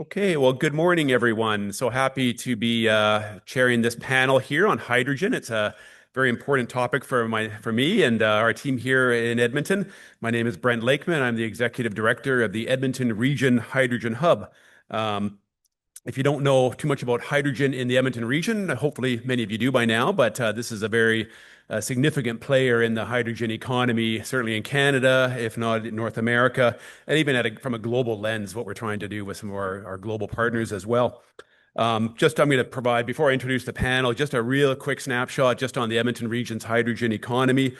Okay, well, good morning, everyone. So happy to be chairing this panel here on hydrogen. It's a very important topic for me and our team here in Edmonton. My name is Brent Lakeman. I'm the executive director of the Edmonton Region Hydrogen Hub. Um, if you don't know too much about hydrogen in the Edmonton region, hopefully many of you do by now, but this is a very significant player in the hydrogen economy, certainly in Canada, if not in North America, and even from a global lens, what we're trying to do with some of our global partners as well. I'm going to provide, before I introduce the panel, just a real quick snapshot just on the Edmonton region's hydrogen economy.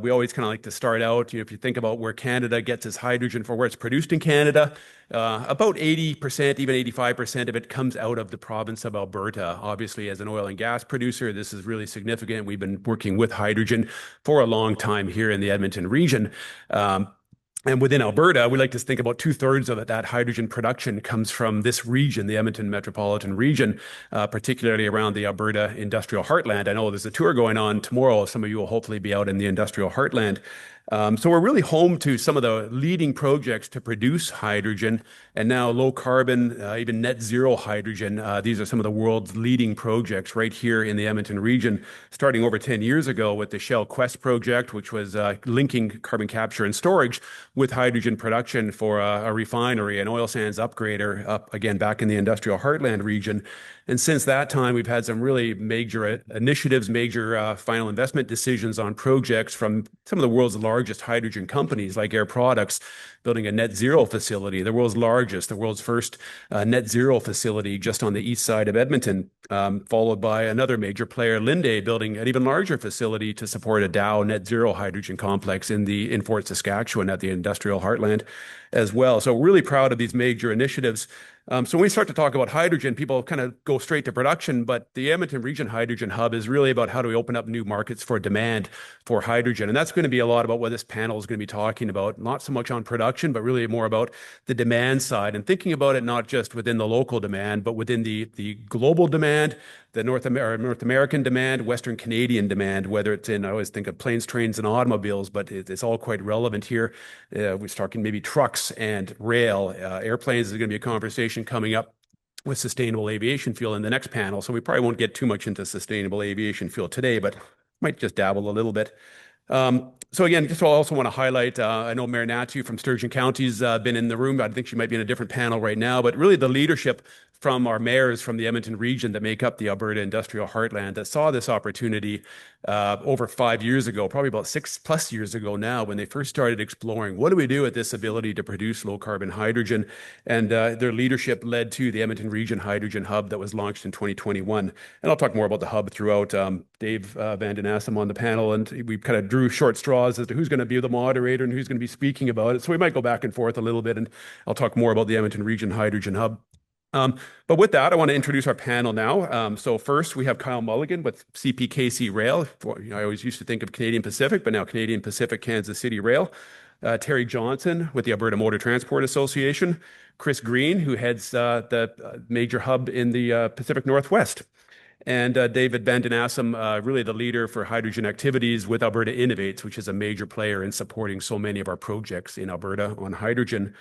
We always kind of like to start out, if you think about where Canada gets its hydrogen for where it's produced in Canada, about 80%, even 85% of it comes out of the province of Alberta. Obviously, as an oil and gas producer, this is really significant. We've been working with hydrogen for a long time here in the Edmonton region. And within Alberta, we like to think about two-thirds of that hydrogen production comes from this region, the Edmonton metropolitan region, particularly around the Alberta industrial heartland. I know there's a tour going on tomorrow. Some of you will hopefully be out in the industrial heartland. So we're really home to some of the leading projects to produce hydrogen and now low carbon, even net zero hydrogen. These are some of the world's leading projects right here in the Edmonton region, starting over 10 years ago with the Shell Quest project, which was linking carbon capture and storage with hydrogen production for a refinery, an oil sands upgrader up again back in the industrial heartland region. And since that time, we've had some really major initiatives, major final investment decisions on projects from some of the world's largest hydrogen companies like Air Products, building a net zero facility, the world's largest, the world's first net zero facility just on the east side of Edmonton, followed by another major player, Linde, building an even larger facility to support a Dow net zero hydrogen complex in Fort Saskatchewan at the industrial heartland as well. So really proud of these major initiatives. So when we start to talk about hydrogen, people kind of go straight to production, but the Edmonton Region Hydrogen Hub is really about how do we open up new markets for demand for hydrogen. And that's going to be a lot about what this panel is going to be talking about, not so much on production, but really more about the demand side and thinking about it not just within the local demand, but within the global demand, the North American demand, Western Canadian demand, whether it's in, I always think of planes, trains, and automobiles, but it's all quite relevant here. We're talking maybe trucks and rail. Airplanes is going to be a conversation coming up with sustainable aviation fuel in the next panel. So we probably won't get too much into sustainable aviation fuel today, but might just dabble a little bit. So again, just also want to highlight, I know Mayor Natu from Sturgeon County's been in the room. I think she might be in a different panel right now, but really the leadership from our mayors from the Edmonton region that make up the Alberta industrial heartland that saw this opportunity over 5 years ago, probably about 6+ years ago now, when they first started exploring what do we do with this ability to produce low carbon hydrogen. And their leadership led to the Edmonton Region Hydrogen Hub that was launched in 2021. And I'll talk more about the hub throughout. Dave Van Den Assem on the panel, and we kind of drew short straws as to who's going to be the moderator and who's going to be speaking about it. So we might go back and forth a little bit, and I'll talk more about the Edmonton Region Hydrogen Hub. But with that, I want to introduce our panel now. So first, we have Kyle Mulligan with CPKC Rail. I always used to think of Canadian Pacific, but now Canadian Pacific Kansas City Rail. Terri Johnson with the Alberta Motor Transport Association. Chris Green, who heads the major hub in the Pacific Northwest. And David Van Den Assem, really the leader for hydrogen activities with Alberta Innovates, which is a major player in supporting so many of our projects in Alberta on hydrogen.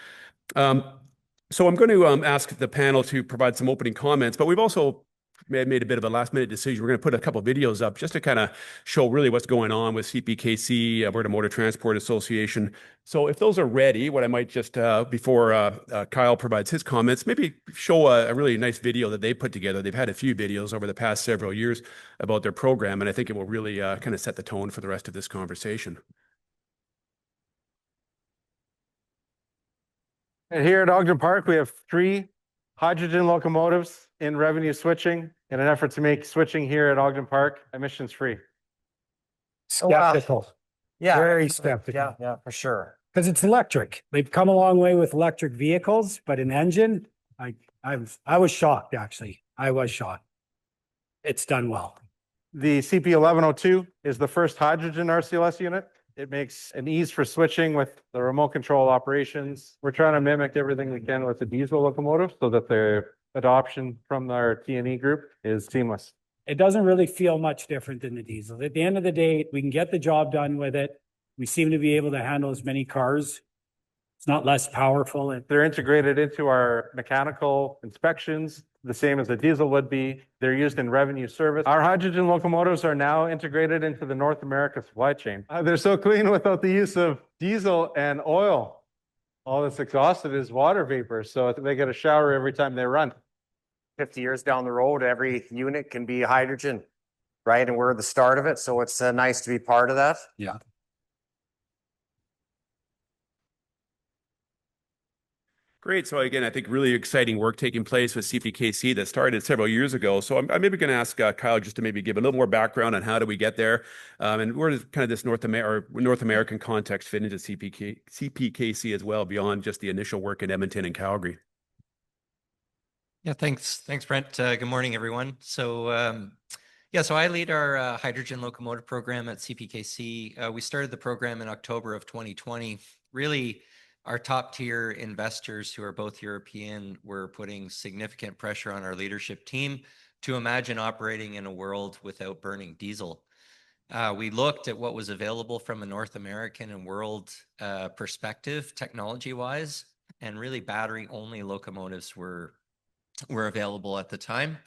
So I'm going to ask the panel to provide some opening comments, but we've also made a bit of a last-minute decision. We're going to put a couple of videos up just to kind of show really what's going on with CPKC, Alberta Motor Transport Association. So if those are ready, what I might just, before Kyle provides his comments, maybe show a really nice video that they put together. They've had a few videos over the past several years about their program, and I think it will really kind of set the tone for the rest of this conversation. And here at Ogden Park, we have 3 hydrogen locomotives in revenue switching in an effort to make switching here at Ogden Park emissions free. Skeptical. Yeah. Very skeptical. Yeah, for sure. Because it's electric. They've come a long way with electric vehicles, but an engine, I was shocked, actually. I was shocked. It's done well. The CP1102 is the first hydrogen RCLS unit. It makes an ease for switching with the remote control operations. We're trying to mimic everything we can with the diesel locomotive so that the adoption from our T&E group is seamless. It doesn't really feel much different than the diesel. At the end of the day, we can get the job done with it. We seem to be able to handle as many cars It's not less powerful. They're integrated into our mechanical inspections, the same as a diesel would be. They're used in revenue service. Our hydrogen locomotives are now integrated into the North America supply chain. They're so clean without the use of diesel and oil. All that's exhausted is water vapor, so they get a shower every time they run. 50 years down the road, every unit can be hydrogen, right? And we're at the start of it, so it's nice to be part of that. Yeah. Great. So again, I think really exciting work taking place with CPKC that started several years ago. So I'm maybe going to ask Kyle just to maybe give a little more background on how do we get there, and where does kind of this North American context fit into CPKC as well, beyond just the initial work in Edmonton and Calgary. Yeah, thanks, Brent. Good morning, everyone. So yeah, so I lead our hydrogen locomotive program at CPKC. We started the program in October of 2020. Really, our top tier investors, who are both European, were putting significant pressure on our leadership team to imagine operating in a world without burning diesel. We looked at what was available from a North American and world perspective, technology-wise, and really battery-only locomotives were available at the time.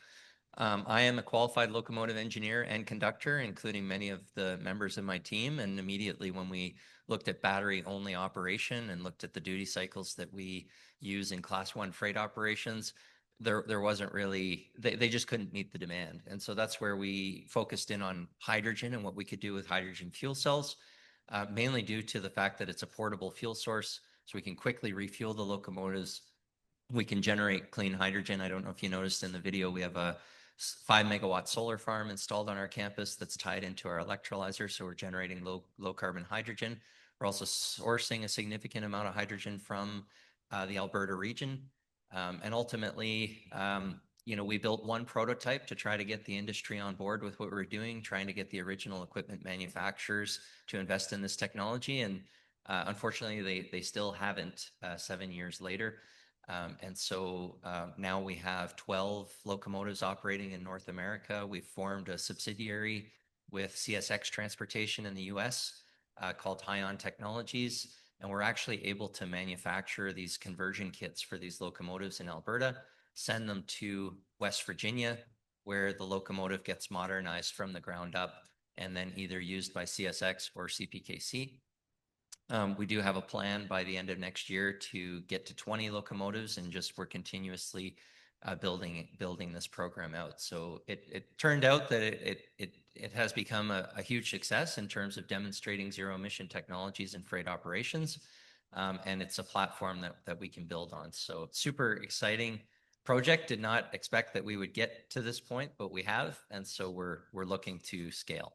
I am a qualified locomotive engineer and conductor, including many of the members of my team. And immediately when we looked at battery-only operation and looked at the duty cycles that we use in Class 1 freight operations, there wasn't really, they just couldn't meet the demand. And so that's where we focused in on hydrogen and what we could do with hydrogen fuel cells, mainly due to the fact that it's a portable fuel source, so we can quickly refuel the locomotives. We can generate clean hydrogen. I don't know if you noticed in the video, we have a 5-megawatt solar farm installed on our campus that's tied into our electrolyzer, so we're generating low carbon hydrogen. We're also sourcing a significant amount of hydrogen from the Alberta region. And ultimately, we built one prototype to try to get the industry on board with what we're doing, trying to get the original equipment manufacturers to invest in this technology. And unfortunately, they still haven't 7 years later. And so now we have 12 locomotives operating in North America. We've formed a subsidiary with CSX Transportation in the US called Hion Technologies. And we're actually able to manufacture these conversion kits for these locomotives in Alberta, send them to West Virginia, where the locomotive gets modernized from the ground up and then either used by CSX or CPKC. We do have a plan by the end of next year to get to 20 locomotives, and we're continuously building this program out. So it turned out that it has become a huge success in terms of demonstrating zero emission technologies in freight operations, and it's a platform that we can build on. So super exciting project. Did not expect that we would get to this point, but we have, and so we're looking to scale.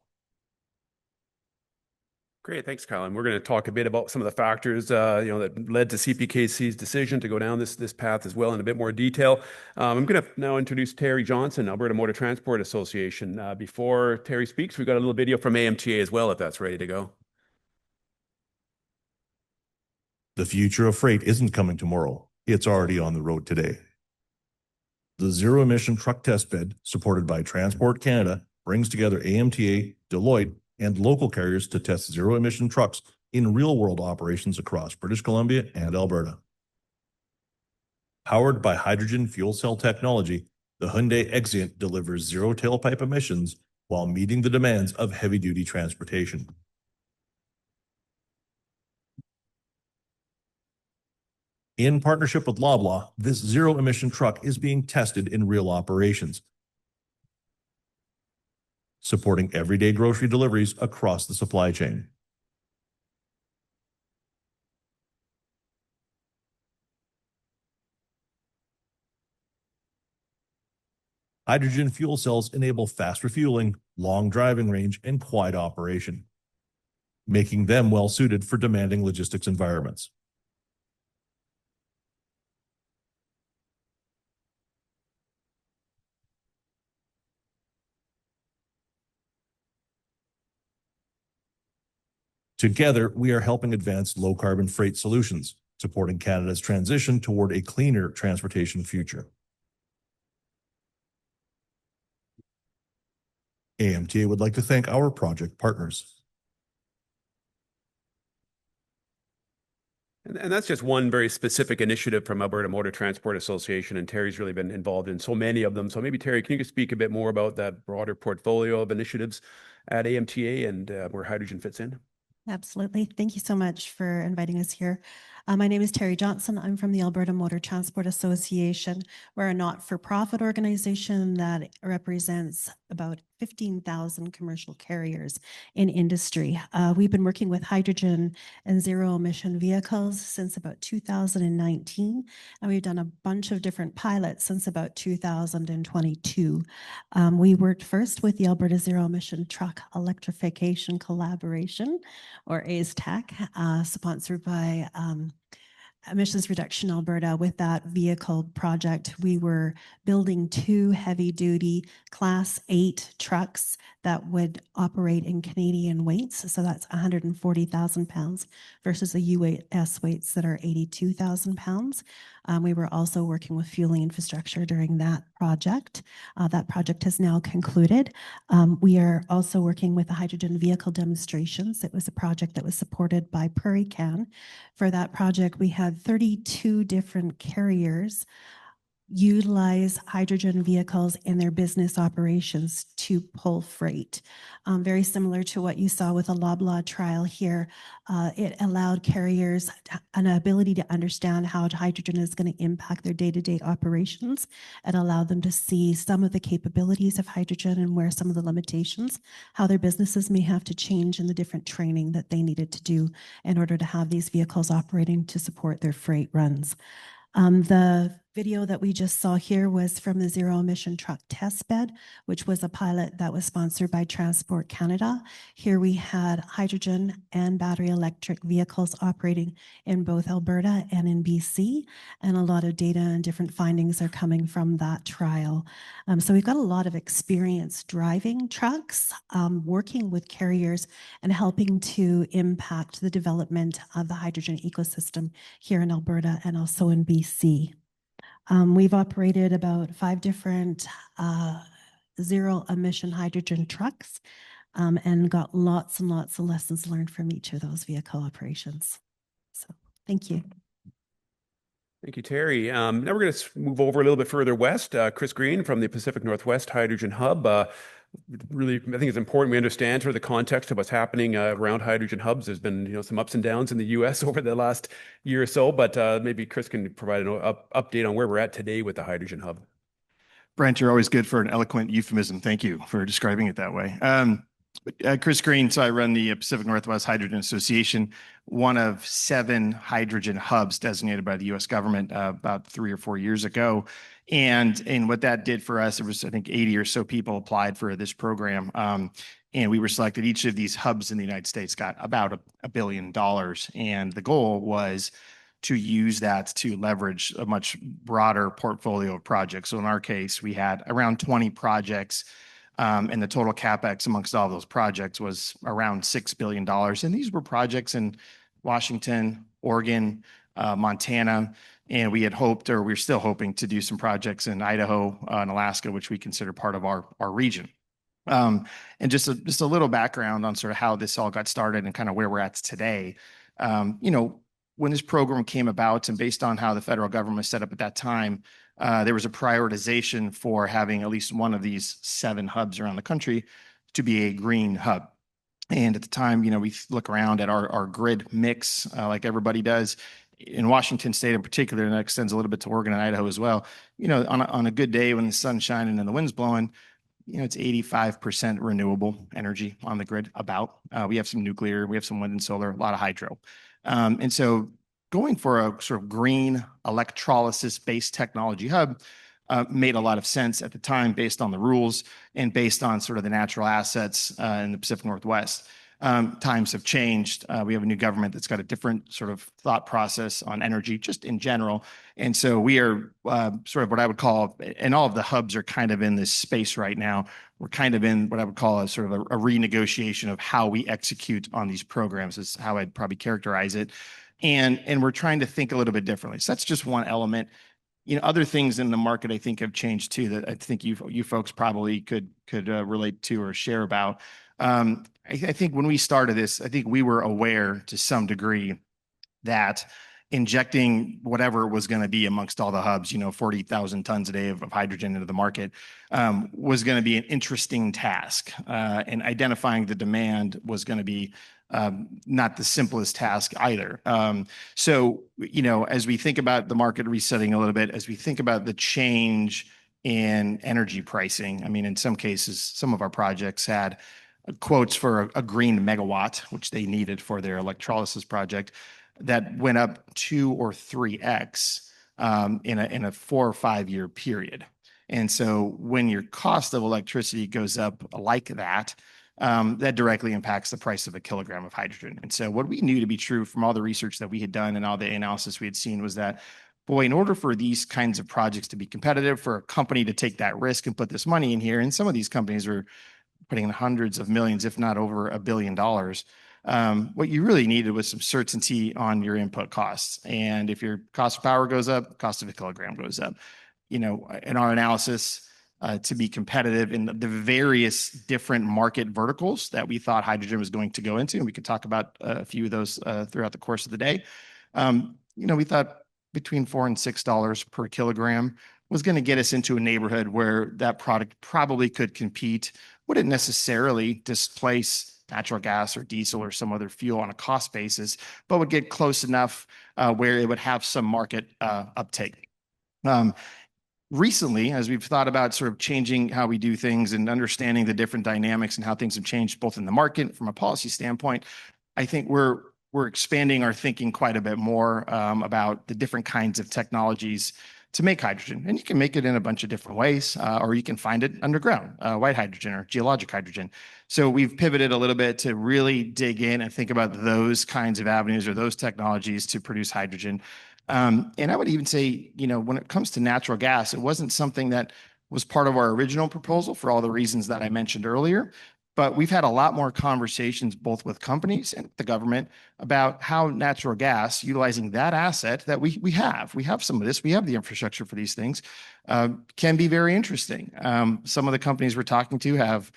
Great, thanks, Kyle. And we're going to talk a bit about some of the factors, that led to CPKC's decision to go down this path as well in a bit more detail. I'm going to now introduce Terri Johnson, Alberta Motor Transport Association. Before Terri speaks, we've got a little video from AMTA as well, if that's ready to go. The future of freight isn't coming tomorrow. It's already on the road today. The Zero Emission Truck Test Bed, supported by Transport Canada, brings together AMTA, Deloitte, and local carriers to test zero-emission trucks in real-world operations across British Columbia and Alberta. Powered by hydrogen fuel cell technology, the Hyundai Exient delivers zero tailpipe emissions while meeting the demands of heavy-duty transportation. In partnership with Loblaw, this zero-emission truck is being tested in real operations, supporting everyday grocery deliveries across the supply chain. Hydrogen fuel cells enable fast refueling, long driving range, and quiet operation, making them well suited for demanding logistics environments. Together, we are helping advance low-carbon freight solutions, supporting Canada's transition toward a cleaner transportation future. AMTA would like to thank our project partners. And that's just one very specific initiative from Alberta Motor Transport Association, and Terri's really been involved in so many of them. So maybe Terri, can you speak a bit more about that broader portfolio of initiatives at AMTA and where hydrogen fits in? Absolutely. Thank you so much for inviting us here. My name is Terri Johnson. I'm from the Alberta Motor Transport Association. We're a not-for-profit organization that represents about 15,000 commercial carriers in industry. We've been working with hydrogen and zero-emission vehicles since about 2019, and we've done a bunch of different pilots since about 2022. We worked first with the Alberta Zero Emission Truck Electrification Collaboration, or AZTEC, sponsored by Emissions Reduction Alberta. With that vehicle project, we were building 2 heavy-duty Class 8 trucks that would operate in Canadian weights. So that's 140,000 pounds versus the US weights that are 82,000 pounds. We were also working with fueling infrastructure during that project. That project has now concluded. We are also working with the hydrogen vehicle demonstrations. It was a project that was supported by Prairie Can. For that project, we had 32 different carriers utilize hydrogen vehicles in their business operations to pull freight. Very similar to what you saw with the Loblaw trial here. It allowed carriers an ability to understand how hydrogen is going to impact their day-to-day operations. It allowed them to see some of the capabilities of hydrogen and where some of the limitations, how their businesses may have to change in the different training that they needed to do in order to have these vehicles operating to support their freight runs. The video that we just saw here was from the Zero Emission Truck Test Bed, which was a pilot that was sponsored by Transport Canada. Here we had hydrogen and battery electric vehicles operating in both Alberta and in BC, and a lot of data and different findings are coming from that trial. So we've got a lot of experience driving trucks, working with carriers, and helping to impact the development of the hydrogen ecosystem here in Alberta and also in BC. We've operated about 5 different zero emission hydrogen trucks and got lots and lots of lessons learned from each of those vehicle operations. So thank you. Thank you, Terri. Now we're going to move over a little bit further west. Chris Green from the Pacific Northwest Hydrogen Hub. Really, I think it's important we understand sort of the context of what's happening around hydrogen hubs. There's been, some ups and downs in the U.S. over the last year or so, but maybe Chris can provide an update on where we're at today with the hydrogen hub. Brent, you're always good for an eloquent euphemism. Thank you for describing it that way. Chris Green, so I run the Pacific Northwest Hydrogen Association, one of 7 hydrogen hubs designated by the U.S. government about 3 or 4 years ago. And what that did for us, there was, I think, 80 or so people applied for this program. And we were selected. Each of these hubs in the United States got about $1 billion. And the goal was to use that to leverage a much broader portfolio of projects. So in our case, we had around 20 projects, and the total CapEx amongst all those projects was around $6 billion. And these were projects in Washington, Oregon, Montana, and we had hoped, or we're still hoping, to do some projects in Idaho and Alaska, which we consider part of our region. And just a little background on sort of how this all got started and kind of where we're at today. When this program came about, and based on how the federal government was set up at that time, there was a prioritization for having at least one of these 7 hubs around the country to be a green hub. And at the time, we look around at our grid mix, like everybody does. In Washington State in particular, and that extends a little bit to Oregon and Idaho as well, on a good day when the sun's shining and the wind's blowing, it's 85% renewable energy on the grid about. We have some nuclear, we have some wind and solar, a lot of hydro. And so going for a sort of green electrolysis-based technology hub made a lot of sense at the time based on the rules and based on sort of the natural assets in the Pacific Northwest. Times have changed. We have a new government that's got a different sort of thought process on energy just in general. And so we are sort of what I would call, and all of the hubs are kind of in this space right now. We're kind of in what I would call a sort of a renegotiation of how we execute on these programs is how I'd probably characterize it. And we're trying to think a little bit differently. So that's just one element. Other things in the market I think have changed too that I think you folks probably could relate to or share about. I think when we started this, I think we were aware to some degree that injecting whatever was going to be amongst all the hubs, 40,000 tons a day of hydrogen into the market, was going to be an interesting task. And identifying the demand was going to be not the simplest task either. So, as we think about the market resetting a little bit, as we think about the change in energy pricing, I mean, in some cases, some of our projects had quotes for a green megawatt, which they needed for their electrolysis project, that went up 2 or 3x in a 4 or 5 year period. And so when your cost of electricity goes up like that, that directly impacts the price of a kilogram of hydrogen. And so what we knew to be true from all the research that we had done and all the analysis we had seen was that, boy, in order for these kinds of projects to be competitive, for a company to take that risk and put this money in here, and some of these companies were putting in hundreds of millions, if not over $1 billion, what you really needed was some certainty on your input costs. And if your cost of power goes up, cost of a kilogram goes up. In our analysis, to be competitive in the various different market verticals that we thought hydrogen was going to go into, and we could talk about a few of those throughout the course of the day. We thought between $4 and $6 per kilogram was going to get us into a neighborhood where that product probably could compete. Wouldn't necessarily displace natural gas or diesel or some other fuel on a cost basis, but would get close enough where it would have some market uptake. Recently, as we've thought about sort of changing how we do things and understanding the different dynamics and how things have changed both in the market from a policy standpoint, I think we're expanding our thinking quite a bit more about the different kinds of technologies to make hydrogen. And you can make it in a bunch of different ways, or you can find it underground, white hydrogen or geologic hydrogen. So we've pivoted a little bit to really dig in and think about those kinds of avenues or those technologies to produce hydrogen. And I would even say, when it comes to natural gas, it wasn't something that was part of our original proposal for all the reasons that I mentioned earlier. But we've had a lot more conversations both with companies and the government about how natural gas, utilizing that asset that we have some of this, we have the infrastructure for these things, can be very interesting. Some of the companies we're talking to have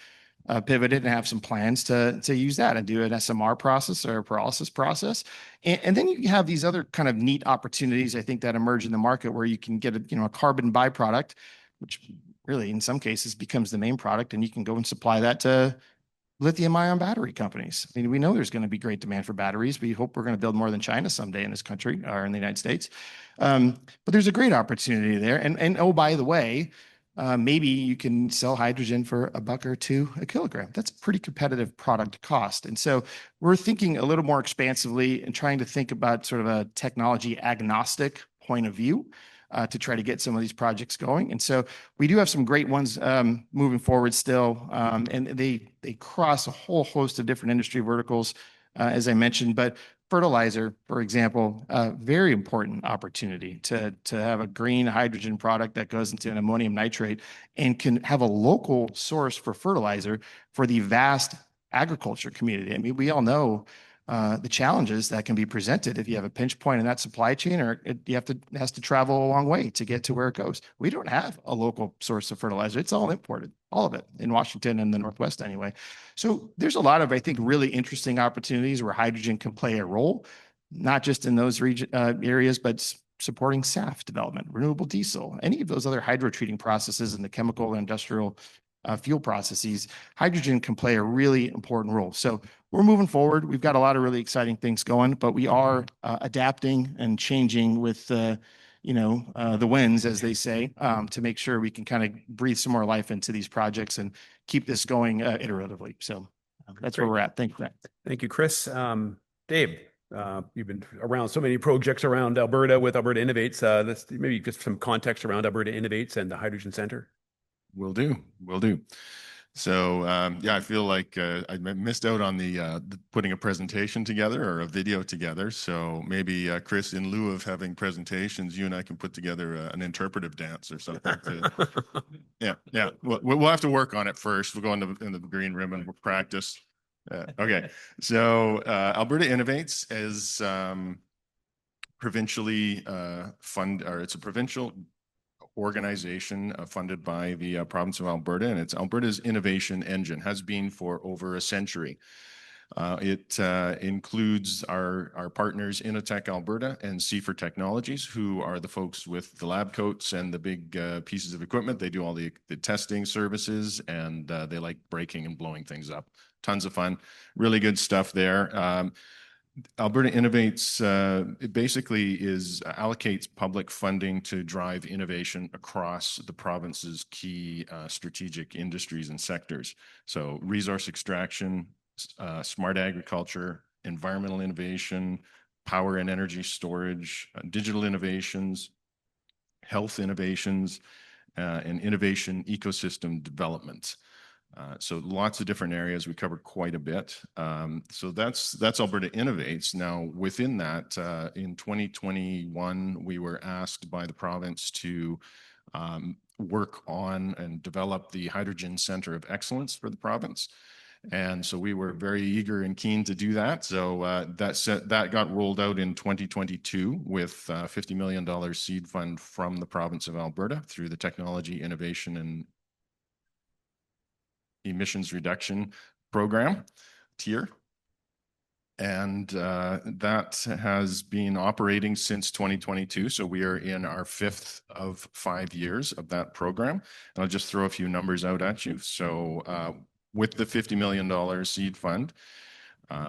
pivoted and have some plans to use that and do an SMR process or a pyrolysis process. And then you have these other kind of neat opportunities, I think, that emerge in the market where you can get a carbon byproduct, which really in some cases becomes the main product, and you can go and supply that to lithium-ion battery companies. I mean, we know there's going to be great demand for batteries. We hope we're going to build more than China someday in this country or in the United States. But there's a great opportunity there. And oh, by the way, maybe you can sell hydrogen for $1 or $2 a kilogram. That's a pretty competitive product cost. And so we're thinking a little more expansively and trying to think about sort of a technology agnostic point of view to try to get some of these projects going. And so we do have some great ones moving forward still. And they cross a whole host of different industry verticals, as I mentioned. But fertilizer, for example, a very important opportunity to have a green hydrogen product that goes into an ammonium nitrate and can have a local source for fertilizer for the vast agriculture community. I mean, we all know the challenges that can be presented if you have a pinch point in that supply chain, or it has to travel a long way to get to where it goes. We don't have a local source of fertilizer. It's all imported, all of it in Washington and the Northwest anyway. So there's a lot of, I think, really interesting opportunities where hydrogen can play a role, not just in those areas, but supporting SAF development, renewable diesel, any of those other hydrotreating processes in the chemical and industrial fuel processes. Hydrogen can play a really important role. So we're moving forward. We've got a lot of really exciting things going, but we are adapting and changing with the winds, as they say, to make sure we can kind of breathe some more life into these projects and keep this going iteratively. So that's where we're at. Thank you. Thank you, Chris. Dave, you've been around so many projects around Alberta with Alberta Innovates. Let's maybe just some context around Alberta Innovates and the Hydrogen Center. Will do. So I feel like I missed out on the putting a presentation together or a video together. So maybe Chris, in lieu of having presentations, you and I can put together an interpretive dance or something. Yeah. We'll have to work on it first. We'll go in the green room and we'll practice. Okay. So Alberta Innovates is provincially it's a provincial organization funded by the province of Alberta, and it's Alberta's innovation engine, has been for over a century. It includes our partners Innotech Alberta and Seafer Technologies, who are the folks with the lab coats and the big pieces of equipment. They do all the testing services, and they like breaking and blowing things up. Tons of fun, really good stuff there. Alberta Innovates it basically allocates public funding to drive innovation across the province's key strategic industries and sectors. So resource extraction, smart agriculture, environmental innovation, power and energy storage, digital innovations, health innovations, and innovation ecosystem development. So lots of different areas. We cover quite a bit. So that's Alberta Innovates. Now, within that, in 2021, we were asked by the province to work on and develop the Hydrogen Center of Excellence for the province. And so we were very eager and keen to do that. So that got rolled out in 2022 with $50 million seed fund from the province of Alberta through the Technology Innovation and Emissions Reduction Program, TIER. And that has been operating since 2022. So we are in our 5th of 5 years of that program. And I'll just throw a few numbers out at you. So with the $50 million seed fund,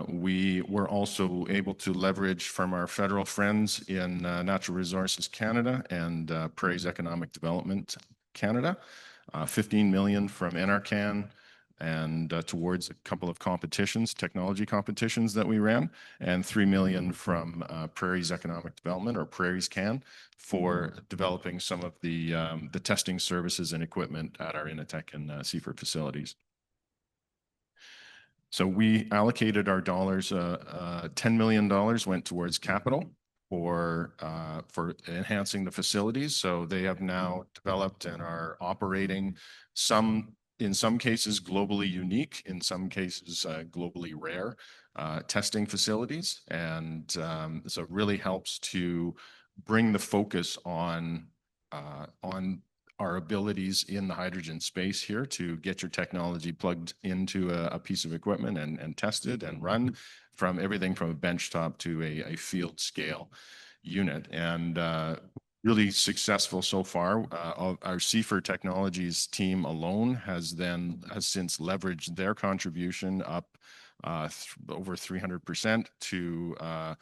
we were also able to leverage from our federal friends in Natural Resources Canada and Prairies Economic Development Canada, $15 million from NRCan, and towards a couple of competitions, technology competitions that we ran, and $3 million from Prairies Economic Development, or Prairies Can, for developing some of the testing services and equipment at our Innotech and Seafer facilities. So we allocated our dollars, $10 million went towards capital for enhancing the facilities. So they have now developed and are operating in some cases globally unique, in some cases globally rare testing facilities. And so it really helps to bring the focus on our abilities in the hydrogen space here to get your technology plugged into a piece of equipment and tested and run from everything from a benchtop to a field scale unit. And really successful so far. Our Seafer Technologies team alone has since leveraged their contribution up over 300% to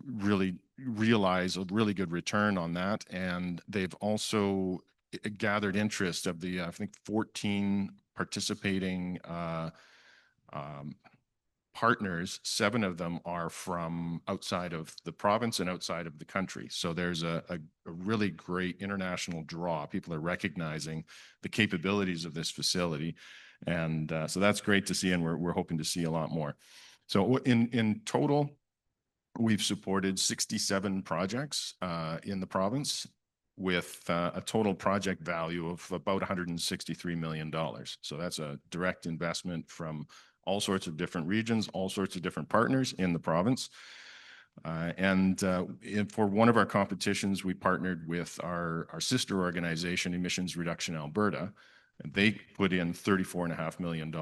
really realize a really good return on that. And they've also gathered interest of the, I think, 14 participating partners. 7 of them are from outside of the province and outside of the country. So there's a really great international draw. People are recognizing the capabilities of this facility. And so that's great to see, and we're hoping to see a lot more. So in total, we've supported 67 projects in the province with a total project value of about $163 million. So that's a direct investment from all sorts of different regions, all sorts of different partners in the province. And for one of our competitions, we partnered with our sister organization, Emissions Reduction Alberta. And they put in $34.5 million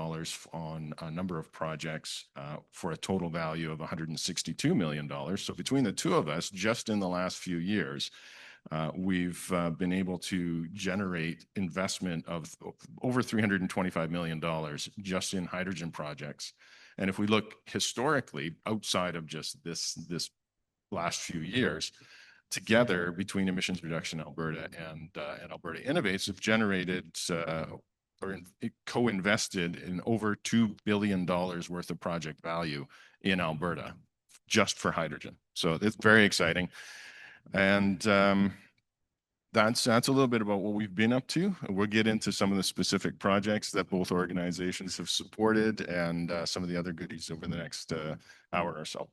on a number of projects for a total value of $162 million. So between the two of us, just in the last few years, we've been able to generate investment of over $325 million just in hydrogen projects. And if we look historically outside of just this last few years, together between Emissions Reduction Alberta and Alberta Innovates have generated or co-invested in over $2 billion worth of project value in Alberta just for hydrogen. So it's very exciting. And that's a little bit about what we've been up to. We'll get into some of the specific projects that both organizations have supported and some of the other goodies over the next hour or so.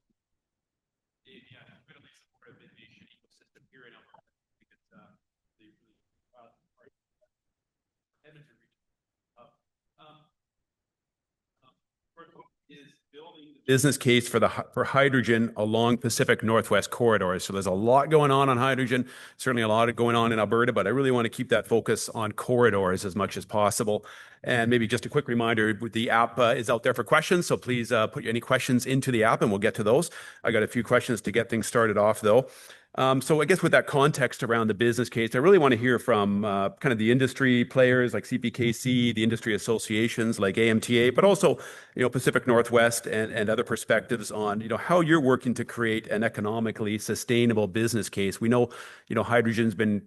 Is building business case for hydrogen along Pacific Northwest corridors. So there's a lot going on hydrogen, certainly a lot going on in Alberta, but I really want to keep that focus on corridors as much as possible. And maybe just a quick reminder, the app is out there for questions. So please put any questions into the app and we'll get to those. I got a few questions to get things started off though. So I guess with that context around the business case, I really want to hear from kind of the industry players like CPKC, the industry associations like AMTA, but also, Pacific Northwest and other perspectives on, how you're working to create an economically sustainable business case. We know, hydrogen's been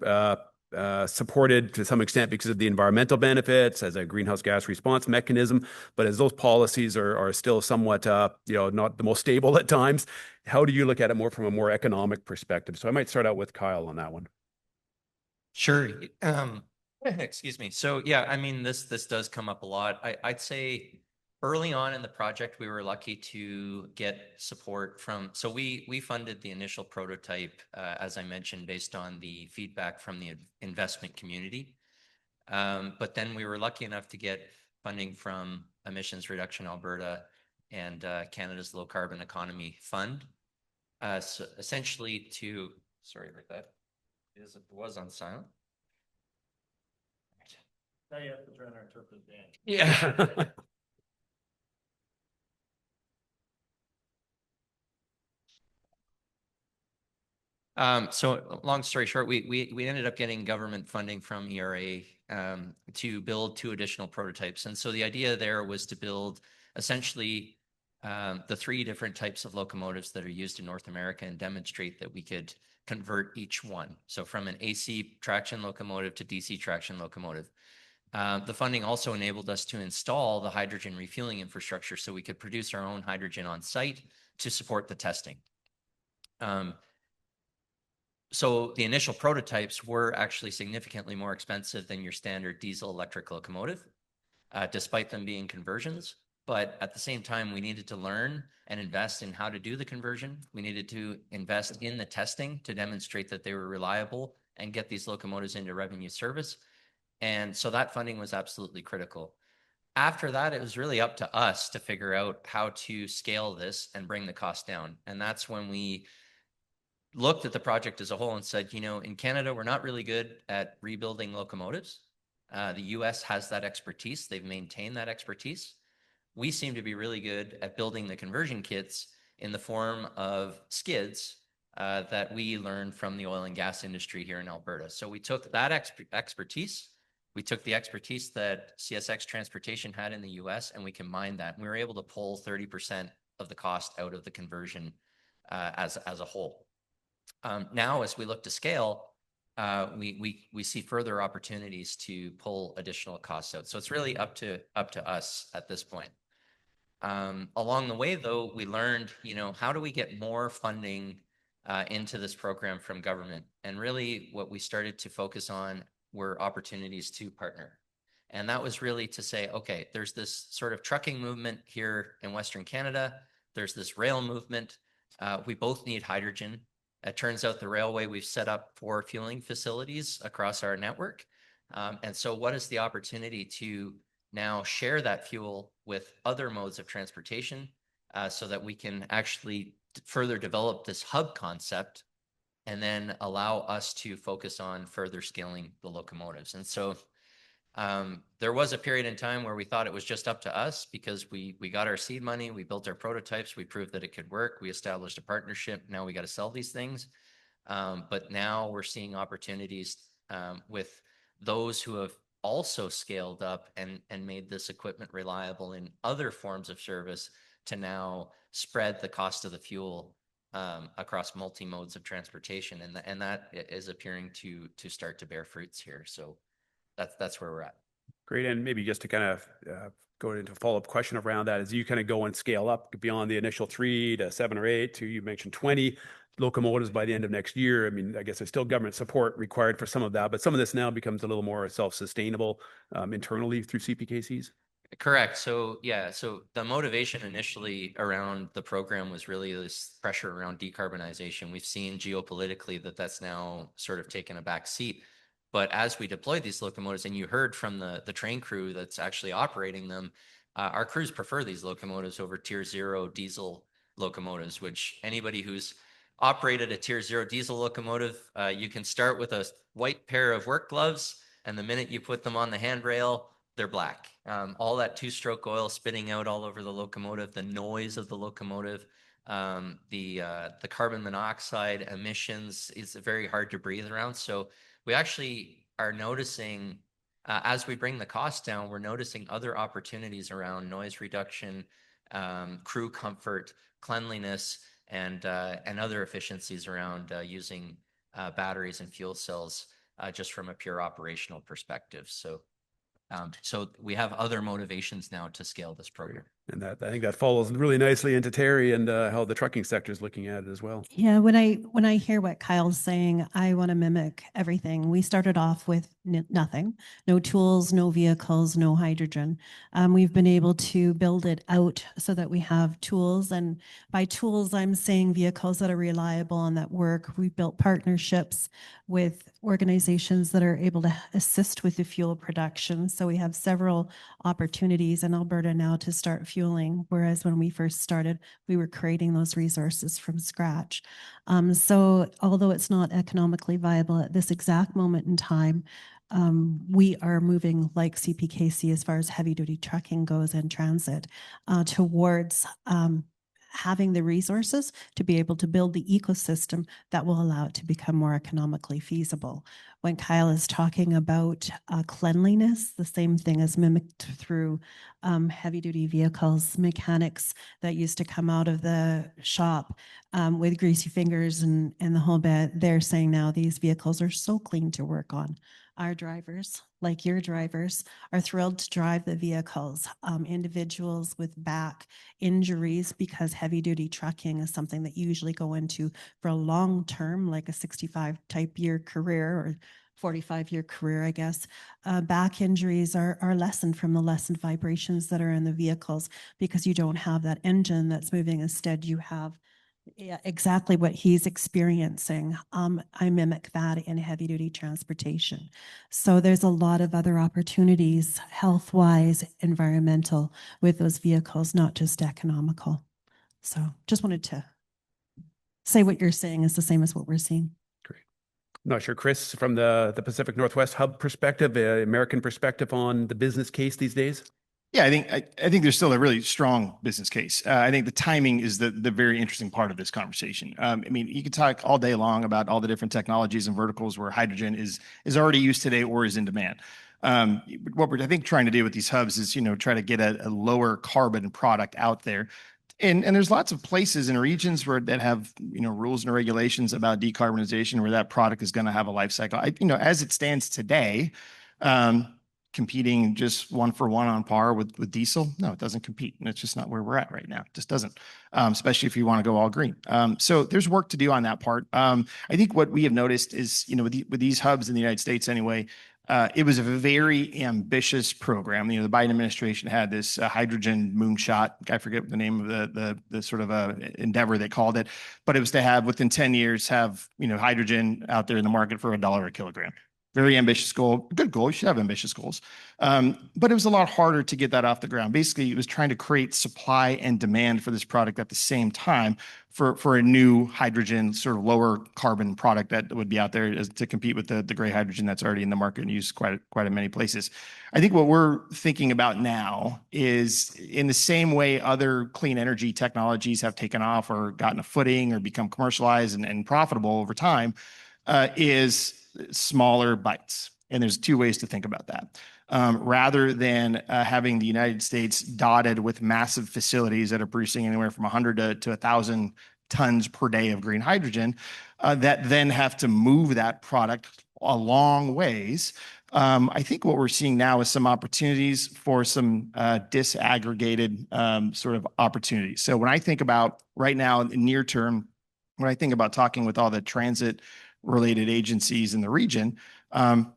supported to some extent because of the environmental benefits as a greenhouse gas response mechanism. But as those policies are still somewhat, not the most stable at times, how do you look at it more from a more economic perspective? So I might start out with Kyle on that one. Sure. Excuse me. So yeah, I mean, this does come up a lot. I'd say early on in the project, we were lucky to get support from, so we funded the initial prototype, as I mentioned, based on the feedback from the investment community. But then we were lucky enough to get funding from Emissions Reduction Alberta and Canada's Low Carbon Economy Fund. So essentially sorry about that, it was on silent. Now you have to try and interpret that. Yeah. So long story short, we ended up getting government funding from ERA to build 2 additional prototypes. And so the idea there was to build essentially the 3 different types of locomotives that are used in North America and demonstrate that we could convert each one. So from an AC traction locomotive to DC traction locomotive. The funding also enabled us to install the hydrogen refueling infrastructure so we could produce our own hydrogen on site to support the testing. So the initial prototypes were actually significantly more expensive than your standard diesel electric locomotive, despite them being conversions. But at the same time, we needed to learn and invest in how to do the conversion. We needed to invest in the testing to demonstrate that they were reliable and get these locomotives into revenue service. And so that funding was absolutely critical. After that, it was really up to us to figure out how to scale this and bring the cost down. And that's when we looked at the project as a whole and said, in Canada, we're not really good at rebuilding locomotives. The US has that expertise. They've maintained that expertise. We seem to be really good at building the conversion kits in the form of skids that we learned from the oil and gas industry here in Alberta. So we took that expertise, we took the expertise that CSX Transportation had in the US, and we combined that. And we were able to pull 30% of the cost out of the conversion as a whole. Now, as we look to scale, we see further opportunities to pull additional costs out. So it's really up to us at this point. Along the way, though, we learned, how do we get more funding into this program from government? And really what we started to focus on were opportunities to partner. And that was really to say, okay, there's this sort of trucking movement here in Western Canada. There's this rail movement. We both need hydrogen. It turns out the railway we've set up for fueling facilities across our network. And so what is the opportunity to now share that fuel with other modes of transportation so that we can actually further develop this hub concept and then allow us to focus on further scaling the locomotives. And so there was a period in time where we thought it was just up to us because we got our seed money, we built our prototypes, we proved that it could work, we established a partnership. Now we got to sell these things. But now we're seeing opportunities with those who have also scaled up and made this equipment reliable in other forms of service to now spread the cost of the fuel across multi-modes of transportation. And that is appearing to start to bear fruits here. So that's where we're at. Great. And maybe just to kind of go into a follow-up question around that, as you kind of go and scale up beyond the initial 3 to 7 or 8 to, you mentioned 20 locomotives by the end of next year. I mean, I guess there's still government support required for some of that, but some of this now becomes a little more self-sustainable internally through CPKCs. Correct. So yeah, so the motivation initially around the program was really this pressure around decarbonization. We've seen geopolitically that that's now sort of taken a back seat. But as we deployed these locomotives, and you heard from the train crew that's actually operating them, our crews prefer these locomotives over Tier 0 diesel locomotives, which anybody who's operated a Tier 0 diesel locomotive, you can start with a white pair of work gloves, and the minute you put them on the handrail, they're black. All that two-stroke oil spitting out all over the locomotive, the noise of the locomotive, the carbon monoxide emissions is very hard to breathe around. So we actually are noticing, as we bring the cost down, we're noticing other opportunities around noise reduction, crew comfort, cleanliness, and other efficiencies around using batteries and fuel cells just from a pure operational perspective. So we have other motivations now to scale this program. And that I think that follows really nicely into Terri and how the trucking sector is looking at it as well. Yeah, when I hear what Kyle's saying, I want to mimic everything. We started off with nothing, no tools, no vehicles, no hydrogen. We've been able to build it out so that we have tools. And by tools, I'm saying vehicles that are reliable and that work. We've built partnerships with organizations that are able to assist with the fuel production. So we have several opportunities in Alberta now to start fueling, whereas when we first started, we were creating those resources from scratch. So although it's not economically viable at this exact moment in time, we are moving like CPKC as far as heavy duty trucking goes and transit towards having the resources to be able to build the ecosystem that will allow it to become more economically feasible. When Kyle is talking about cleanliness, the same thing is mimicked through heavy duty vehicles, mechanics that used to come out of the shop with greasy fingers and the whole bit. They're saying now these vehicles are so clean to work on. Our drivers, like your drivers, are thrilled to drive the vehicles. Individuals with back injuries, because heavy duty trucking is something that you usually go into for a long term, like a 65 type year career or 45-year career, I guess. Back injuries are lessened from the lessened vibrations that are in the vehicles because you don't have that engine that's moving. Instead, you have exactly what he's experiencing. I mimic that in heavy duty transportation. So there's a lot of other opportunities, health-wise, environmental, with those vehicles, not just economical. So just wanted to say what you're saying is the same as what we're seeing. Great. I'm not sure, Chris, from the Pacific Northwest Hub perspective, American perspective on the business case these days? Yeah, I think there's still a really strong business case. I think the timing is the very interesting part of this conversation. I mean, you could talk all day long about all the different technologies and verticals where hydrogen is already used today or is in demand. What we're, I think, trying to do with these hubs is, try to get a lower carbon product out there. And there's lots of places and regions where that have, rules and regulations about decarbonization where that product is going to have a life cycle. As it stands today, competing just one for one on par with diesel. No, it doesn't compete. And it's just not where we're at right now. It just doesn't, especially if you want to go all green. So there's work to do on that part. I think what we have noticed is, with these hubs in the United States anyway, it was a very ambitious program. The Biden administration had this hydrogen moonshot. I forget what the name of the sort of endeavor they called it, but it was to have within 10 years have hydrogen out there in the market for $1 a kilogram. Very ambitious goal. Good goal. You should have ambitious goals. But it was a lot harder to get that off the ground. Basically, it was trying to create supply and demand for this product at the same time for a new hydrogen, sort of lower carbon product that would be out there to compete with the gray hydrogen that's already in the market and used quite in many places. I think what we're thinking about now is, in the same way other clean energy technologies have taken off or gotten a footing or become commercialized and profitable over time, is smaller bites. And there's two ways to think about that. Rather than having the United States dotted with massive facilities that are producing anywhere from 100 to 1,000 tons per day of green hydrogen, that then have to move that product a long ways. I think what we're seeing now is some opportunities for some disaggregated sort of opportunities. So when I think about right now in the near term, when I think about talking with all the transit related agencies in the region,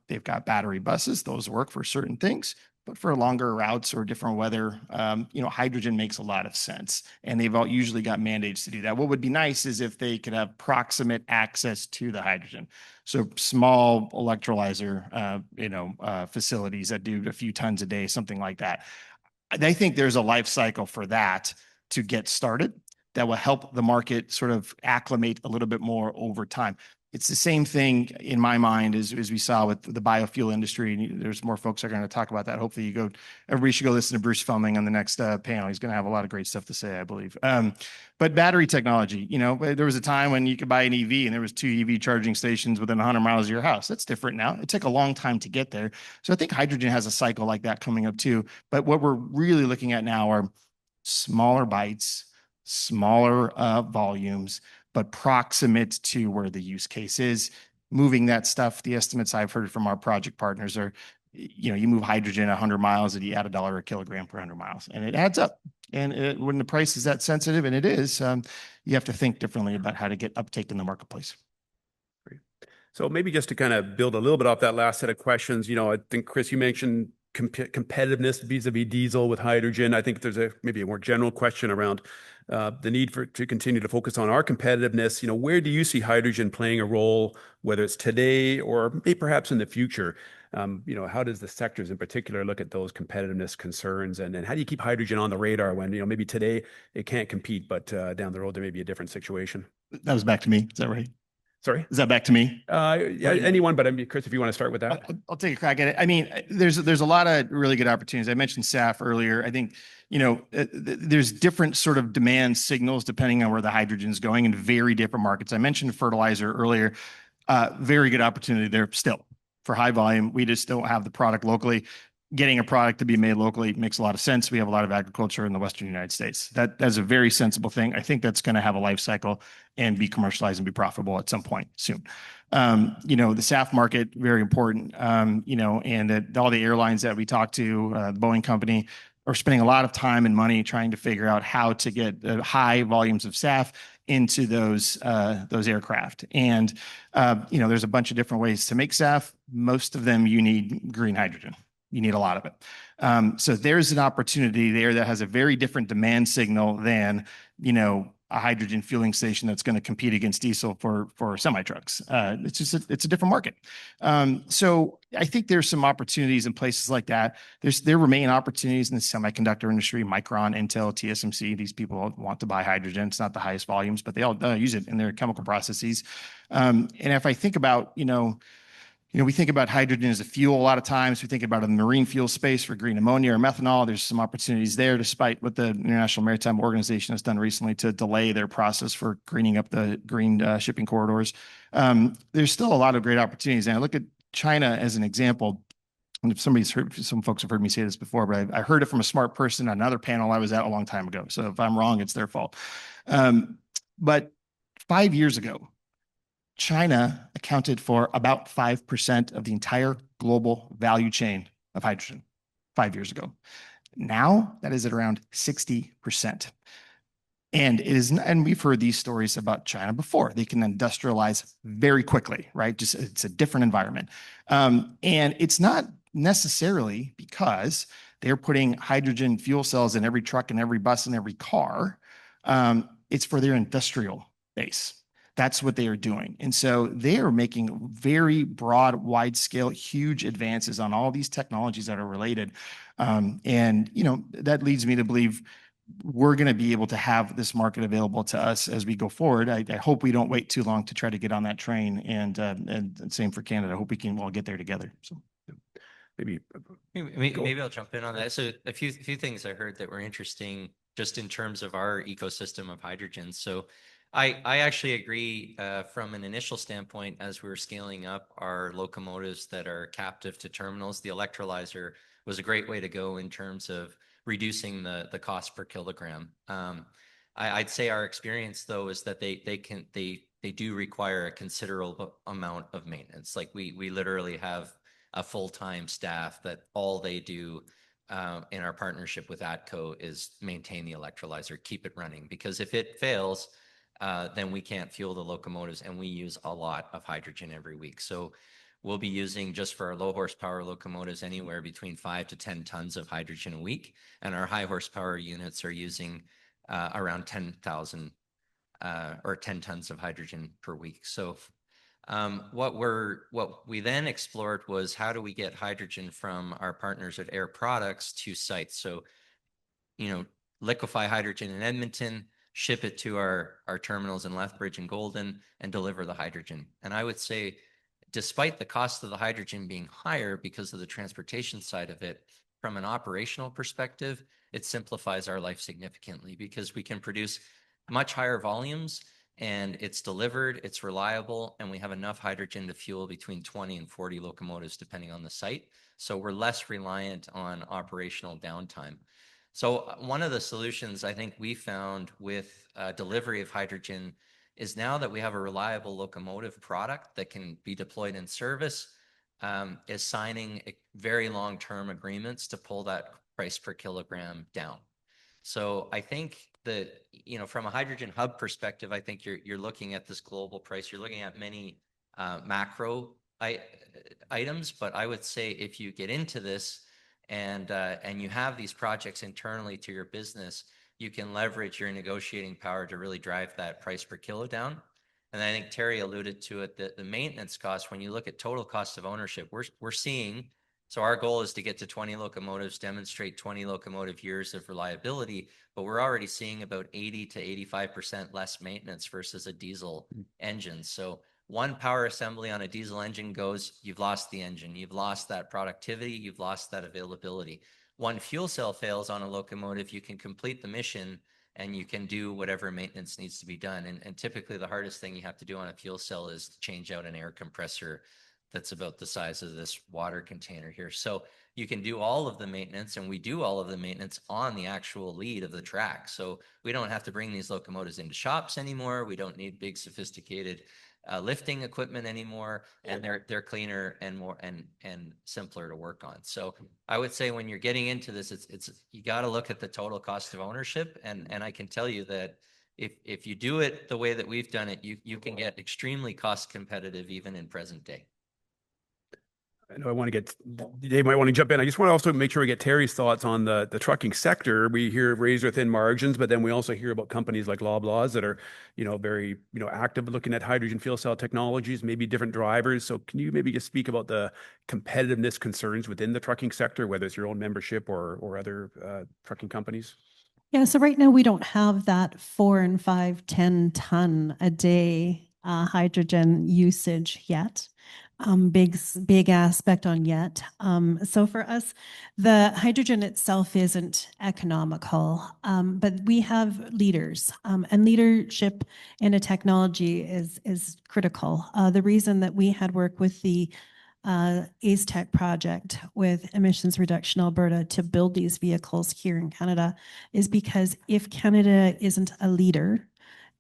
they've got battery buses. Those work for certain things, but for longer routes or different weather, hydrogen makes a lot of sense. And they've usually got mandates to do that. What would be nice is if they could have proximate access to the hydrogen. So small electrolyzer, facilities that do a few tons a day, something like that. I think there's a life cycle for that to get started that will help the market sort of acclimate a little bit more over time. It's the same thing in my mind as we saw with the biofuel industry. And there's more folks that are going to talk about that. Hopefully everybody should go listen to Bruce Felming on the next panel. He's going to have a lot of great stuff to say, I believe. But battery technology, there was a time when you could buy an EV and there was 2 EV charging stations within 100 miles of your house. That's different now. It took a long time to get there. So I think hydrogen has a cycle like that coming up too. But what we're really looking at now are smaller bites, smaller volumes, but proximate to where the use case is. Moving that stuff, the estimates I've heard from our project partners are, you move hydrogen 100 miles and you add $1 a kilogram per 100 miles, and it adds up. And when the price is that sensitive, and it is, you have to think differently about how to get uptake in the marketplace. Great. So maybe just to kind of build a little bit off that last set of questions, I think, Chris, you mentioned competitiveness vis-a-vis diesel with hydrogen. I think there's maybe a more general question around the need to continue to focus on our competitiveness. Where do you see hydrogen playing a role, whether it's today or maybe perhaps in the future? How does the sectors in particular look at those competitiveness concerns, and how do you keep hydrogen on the radar when maybe today it can't compete, but down the road there may be a different situation? That was back to me. Is that right? Sorry? Is that back to me? Yeah, anyone, but Chris, if you want to start with that. I'll take a crack at it. I mean, there's a lot of really good opportunities. I mentioned SAF earlier. I think, there's different sort of demand signals depending on where the hydrogen is going in very different markets. I mentioned fertilizer earlier. Very good opportunity there still for high volume. We just don't have the product locally. Getting a product to be made locally makes a lot of sense. We have a lot of agriculture in the Western United States. That's a very sensible thing. I think that's going to have a life cycle and be commercialized and be profitable at some point soon. The SAF market, very important, and that all the airlines that we talk to, the Boeing company, are spending a lot of time and money trying to figure out how to get high volumes of SAF into those aircraft. And, there's a bunch of different ways to make SAF. Most of them, you need green hydrogen. You need a lot of it. So there's an opportunity there that has a very different demand signal than, a hydrogen fueling station that's going to compete against diesel for semi trucks. It's a different market. So I think there's some opportunities in places like that. There remain opportunities in the semiconductor industry, Micron, Intel, TSMC. These people want to buy hydrogen. It's not the highest volumes, but they all use it in their chemical processes. And if I think about, we think about hydrogen as a fuel a lot of times. We think about it in the marine fuel space for green ammonia or methanol. There's some opportunities there, despite what the International Maritime Organization has done recently to delay their process for greening up the green shipping corridors. There's still a lot of great opportunities. And I look at China as an example. And if some folks have heard me say this before, but I heard it from a smart person on another panel I was at a long time ago. So if I'm wrong, it's their fault. But 5 years ago, China accounted for about 5% of the entire global value chain of hydrogen 5 years ago. Now that is at around 60%. And we've heard these stories about China before. They can industrialize very quickly, right? Just it's a different environment. And it's not necessarily because they're putting hydrogen fuel cells in every truck and every bus and every car. It's for their industrial base. That's what they are doing. And so they are making very broad, wide scale, huge advances on all these technologies that are related. And, that leads me to believe we're going to be able to have this market available to us as we go forward. I hope we don't wait too long to try to get on that train. And same for Canada. I hope we can all get there together. So maybe I'll jump in on that. So a few things I heard that were interesting just in terms of our ecosystem of hydrogen. So I actually agree from an initial standpoint, as we're scaling up our locomotives that are captive to terminals, the electrolyzer was a great way to go in terms of reducing the cost per kilogram. I'd say our experience though is that they do require a considerable amount of maintenance. Like we literally have a full-time staff that all they do in our partnership with ATCO is maintain the electrolyzer, keep it running, because if it fails, then we can't fuel the locomotives, and we use a lot of hydrogen every week. So we'll be using, just for our low horsepower locomotives, anywhere between 5 to 10 tons of hydrogen a week, and our high horsepower units are using around 10,000 or 10 tons of hydrogen per week. So what we then explored was how do we get hydrogen from our partners at Air Products to sites. So liquefy hydrogen in Edmonton, ship it to our terminals in Lethbridge and Golden, and deliver the hydrogen. And I would say, despite the cost of the hydrogen being higher because of the transportation side of it, from an operational perspective, it simplifies our life significantly because we can produce much higher volumes and it's delivered, it's reliable, and we have enough hydrogen to fuel between 20 and 40 locomotives depending on the site. So we're less reliant on operational downtime. So one of the solutions I think we found with delivery of hydrogen is now that we have a reliable locomotive product that can be deployed in service, is signing very long-term agreements to pull that price per kilogram down. So I think that, from a hydrogen hub perspective, I think you're looking at this global price. You're looking at many macro items, but I would say if you get into this and you have these projects internally to your business, you can leverage your negotiating power to really drive that price per kilo down. And I think Terri alluded to it, that the maintenance cost, when you look at total cost of ownership, we're seeing, so our goal is to get to 20 locomotives, demonstrate 20 locomotive years of reliability, but we're already seeing about 80 to 85% less maintenance versus a diesel engine. So one power assembly on a diesel engine goes, you've lost the engine, you've lost that productivity, you've lost that availability. One fuel cell fails on a locomotive, you can complete the mission and you can do whatever maintenance needs to be done. And typically the hardest thing you have to do on a fuel cell is change out an air compressor that's about the size of this water container here. So you can do all of the maintenance, and we do all of the maintenance on the actual lead of the track. So we don't have to bring these locomotives into shops anymore. We don't need big sophisticated lifting equipment anymore, and they're cleaner and more and simpler to work on. So I would say when you're getting into this, it's you got to look at the total cost of ownership, and I can tell you that if you do it the way that we've done it, you can get extremely cost competitive even in present day. I know Dave might want to jump in. I just want to also make sure we get Terri's thoughts on the trucking sector. We hear razor thin margins, but then we also hear about companies like Loblaws that are, very, active looking at hydrogen fuel cell technologies, maybe different drivers. So can you maybe just speak about the competitiveness concerns within the trucking sector, whether it's your own membership or other trucking companies? Yeah, so right now we don't have that 4 and 5, 10 ton a day hydrogen usage yet. Big aspect on yet. So for us, the hydrogen itself isn't economical, but we have leaders, and leadership in a technology is critical. The reason that we had worked with the ACE-Tech project with Emissions Reduction Alberta to build these vehicles here in Canada is because if Canada isn't a leader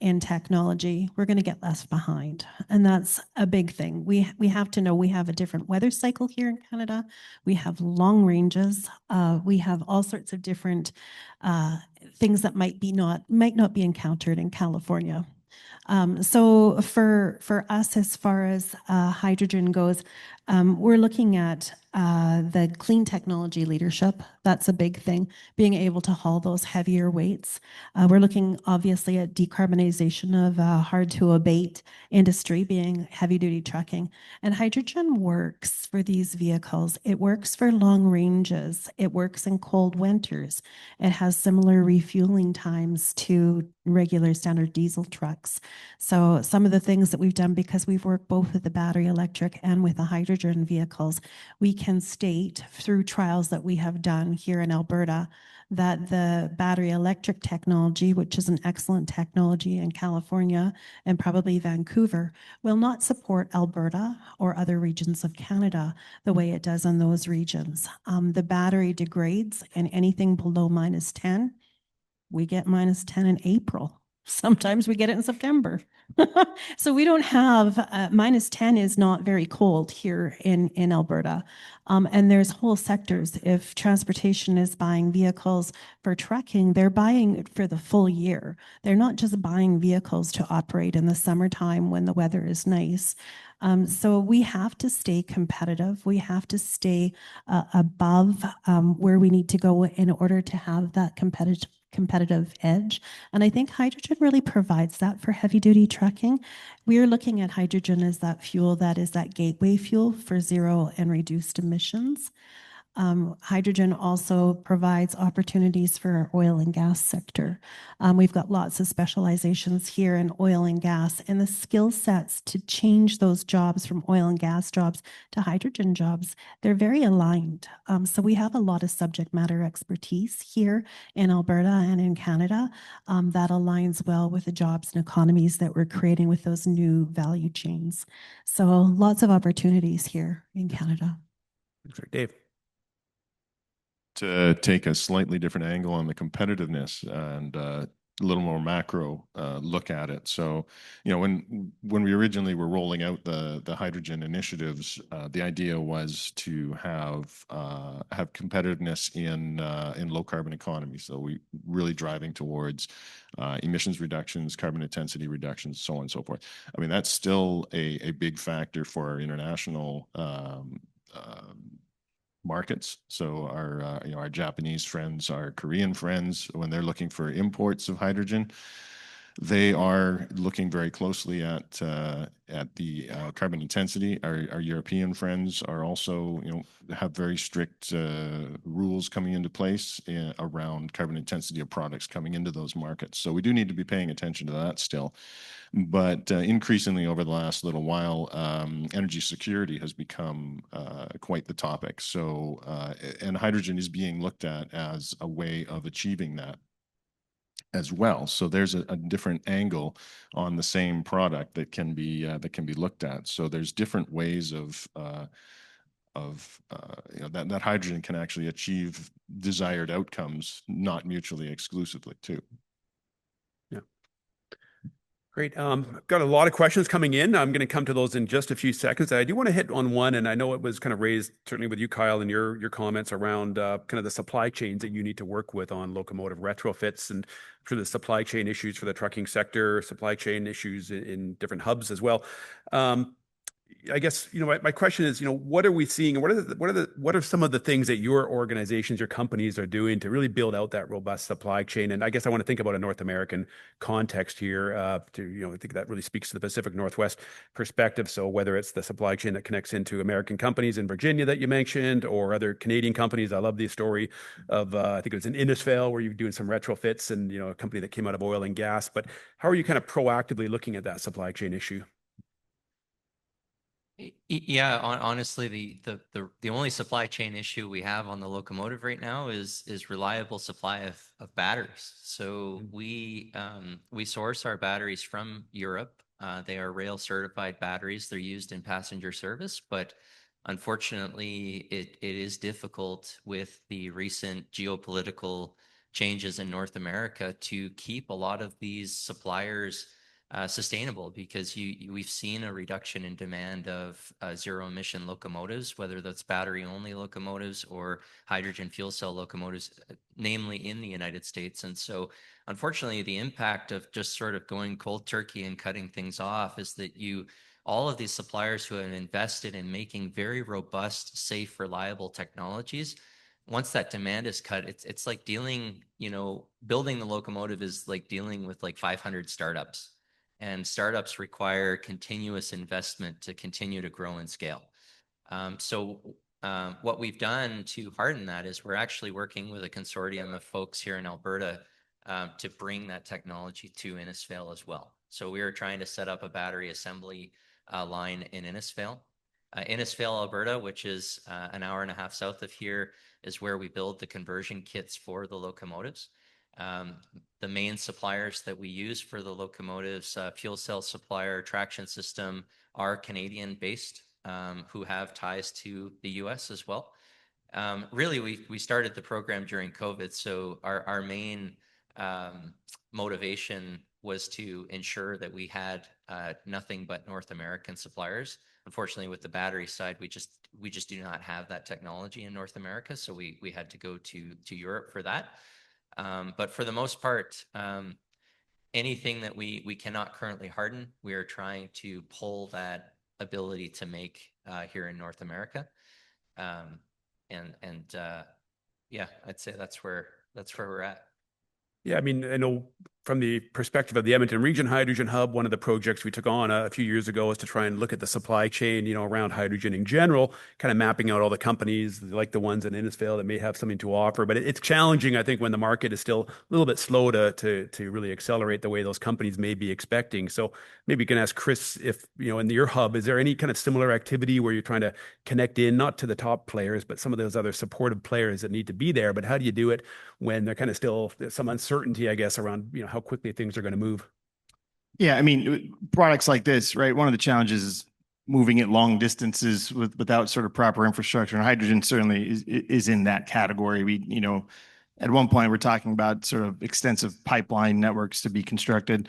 in technology, we're going to get left behind. And that's a big thing. We have to know we have a different weather cycle here in Canada. We have long ranges. We have all sorts of different things that might not be encountered in California. So for us, as far as hydrogen goes, we're looking at the clean technology leadership. That's a big thing, being able to haul those heavier weights. We're looking obviously at decarbonization of hard to abate industry, being heavy duty trucking. And hydrogen works for these vehicles. It works for long ranges. It works in cold winters. It has similar refueling times to regular standard diesel trucks. So some of the things that we've done, because we've worked both with the battery electric and with the hydrogen vehicles, we can state through trials that we have done here in Alberta that the battery electric technology, which is an excellent technology in California and probably Vancouver, will not support Alberta or other regions of Canada the way it does in those regions. The battery degrades, and anything below -10, we get -10 in April. Sometimes we get it in September. So we don't have, -10 is not very cold here in Alberta. And there's whole sectors. If transportation is buying vehicles for trucking, they're buying it for the full year. They're not just buying vehicles to operate in the summertime when the weather is nice. So we have to stay competitive. We have to stay above where we need to go in order to have that competitive edge. And I think hydrogen really provides that for heavy duty trucking. We are looking at hydrogen as that fuel that is that gateway fuel for zero and reduced emissions. Hydrogen also provides opportunities for our oil and gas sector. We've got lots of specializations here in oil and gas, and the skill sets to change those jobs from oil and gas jobs to hydrogen jobs, they're very aligned. So we have a lot of subject matter expertise here in Alberta and in Canada that aligns well with the jobs and economies that we're creating with those new value chains. So lots of opportunities here in Canada. Thanks, Dave. To take a slightly different angle on the competitiveness and a little more macro look at it. So, you know, when we originally were rolling out the hydrogen initiatives, the idea was to have competitiveness in low carbon economy. So we really driving towards emissions reductions, carbon intensity reductions, so on and so forth. I mean, that's still a big factor for our international markets. So our you know, our Japanese friends, our Korean friends, when they're looking for imports of hydrogen, they are looking very closely at the carbon intensity. Our European friends are also, you know, have very strict rules coming into place around carbon intensity of products coming into those markets. So we do need to be paying attention to that still. But increasingly over the last little while, energy security has become quite the topic. So, and hydrogen is being looked at as a way of achieving that as well. So there's a different angle on the same product that can be looked at. So there's different ways of you know, that hydrogen can actually achieve desired outcomes, not mutually exclusively too. Great. Got a lot of questions coming in. I'm going to come to those in just a few seconds. I do want to hit on one, and I know it was kind of raised certainly with you, Kyle, and your comments around kind of the supply chains that you need to work with on locomotive retrofits, and for the supply chain issues for the trucking sector, supply chain issues in different hubs as well. I guess, you know, my question is, you know, what are we seeing, and what are some of the things that your organizations, your companies are doing to really build out that robust supply chain? And I guess I want to think about a North American context here. You know, I think that really speaks to the Pacific Northwest perspective. So whether it's the supply chain that connects into American companies in Virginia that you mentioned, or other Canadian companies. I love the story of I think it was in Innisfail where you're doing some retrofits, and you know, a company that came out of oil and gas. But how are you kind of proactively looking at that supply chain issue? Yeah, honestly, the only supply chain issue we have on the locomotive right now is reliable supply of batteries. So we source our batteries from Europe. They are rail certified batteries. They're used in passenger service, but unfortunately, it is difficult with the recent geopolitical changes in North America to keep a lot of these suppliers sustainable, because we've seen a reduction in demand of zero emission locomotives, whether that's battery only locomotives or hydrogen fuel cell locomotives, namely in the United States. And so unfortunately, the impact of just sort of going cold turkey and cutting things off is that all of these suppliers who have invested in making very robust, safe, reliable technologies, once that demand is cut, it's like dealing, you know, building the locomotive is like dealing with like 500 startups. And startups require continuous investment to continue to grow and scale. What we've done to harden that is we're actually working with a consortium of folks here in Alberta to bring that technology to Innisfail as well. So we are trying to set up a battery assembly line in Innisfail. Innisfail, Alberta, which is an hour and a half south of here, is where we build the conversion kits for the locomotives. The main suppliers that we use for the locomotives, fuel cell supplier, traction system, are Canadian based, who have ties to the US as well. Really, we started the program during COVID. So our main motivation was to ensure that we had nothing but North American suppliers. Unfortunately, with the battery side, we just do not have that technology in North America. So we had to go to Europe for that. But for the most part, anything that we cannot currently harden, we are trying to pull that ability to make here in North America. Yeah, I'd say that's where we're at. Yeah, I mean, I know from the perspective of the Edmonton Region Hydrogen Hub, one of the projects we took on a few years ago was to try and look at the supply chain, around hydrogen in general, kind of mapping out all the companies like the ones in Innisfail that may have something to offer. But it's challenging, I think, when the market is still a little bit slow to really accelerate the way those companies may be expecting. So maybe you can ask Chris if, in your hub, is there any kind of similar activity where you're trying to connect in, not to the top players, but some of those other supportive players that need to be there? But how do you do it when they're kind of still some uncertainty, I guess, around, how quickly things are going to move? Yeah, I mean, products like this, right? One of the challenges is moving it long distances without sort of proper infrastructure, and hydrogen certainly is in that category. At one point we're talking about sort of extensive pipeline networks to be constructed,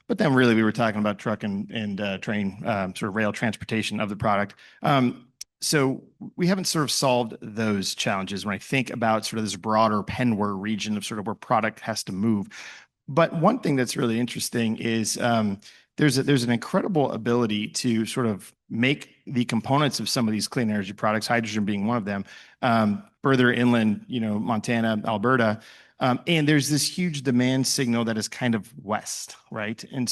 but then really we were talking about truck and train, sort of rail transportation of the product. So we haven't sort of solved those challenges when I think about sort of this broader Penware region of sort of where product has to move. But one thing that's really interesting is there's an incredible ability to sort of make the components of some of these clean energy products, hydrogen being one of them, further inland, Montana, Alberta. And there's this huge demand signal that is kind of west, right? And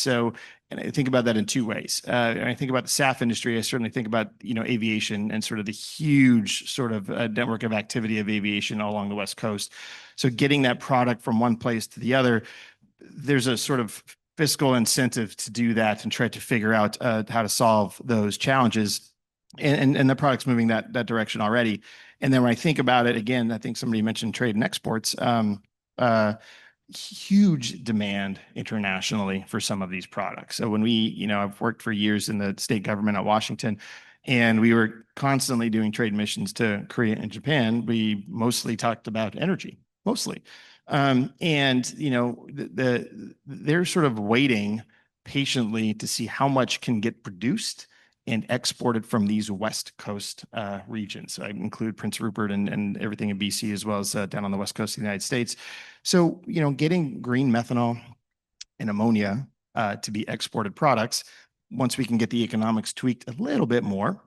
I think about that in two ways. And I think about the SAF industry. I certainly think about, aviation and sort of the huge sort of network of activity of aviation all along the West Coast. So getting that product from one place to the other, there's a sort of fiscal incentive to do that and try to figure out how to solve those challenges. And the product's moving that direction already. And then when I think about it, again, I think somebody mentioned trade and exports, huge demand internationally for some of these products. So when I've worked for years in the state government at Washington, and we were constantly doing trade missions to Korea and Japan. We mostly talked about energy, mostly. They're sort of waiting patiently to see how much can get produced and exported from these West Coast regions. So I include Prince Rupert and everything in BC, as well as down on the West Coast of the United States. So, getting green methanol and ammonia to be exported products, once we can get the economics tweaked a little bit more,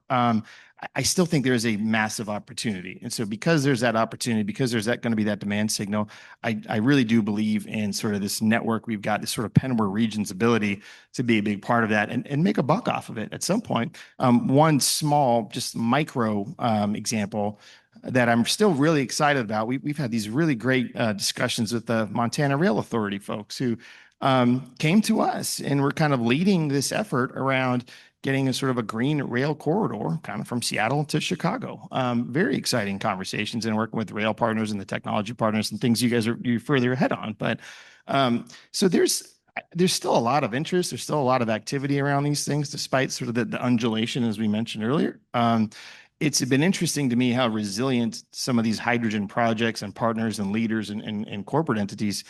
I still think there is a massive opportunity. And so because there's that opportunity, because there's going to be that demand signal, I really do believe in sort of this network. We've got this sort of Penware region's ability to be a big part of that and make a buck off of it at some point. One small, just micro example that I'm still really excited about. We've had these really great discussions with the Montana Rail Authority folks who came to us, and we're kind of leading this effort around getting a sort of a green rail corridor kind of from Seattle to Chicago. Very exciting conversations and working with rail partners and the technology partners and things you're further ahead on. But so there's still a lot of interest. There's still a lot of activity around these things, despite sort of the undulation, as we mentioned earlier. It's been interesting to me how resilient some of these hydrogen projects and partners and leaders and corporate entities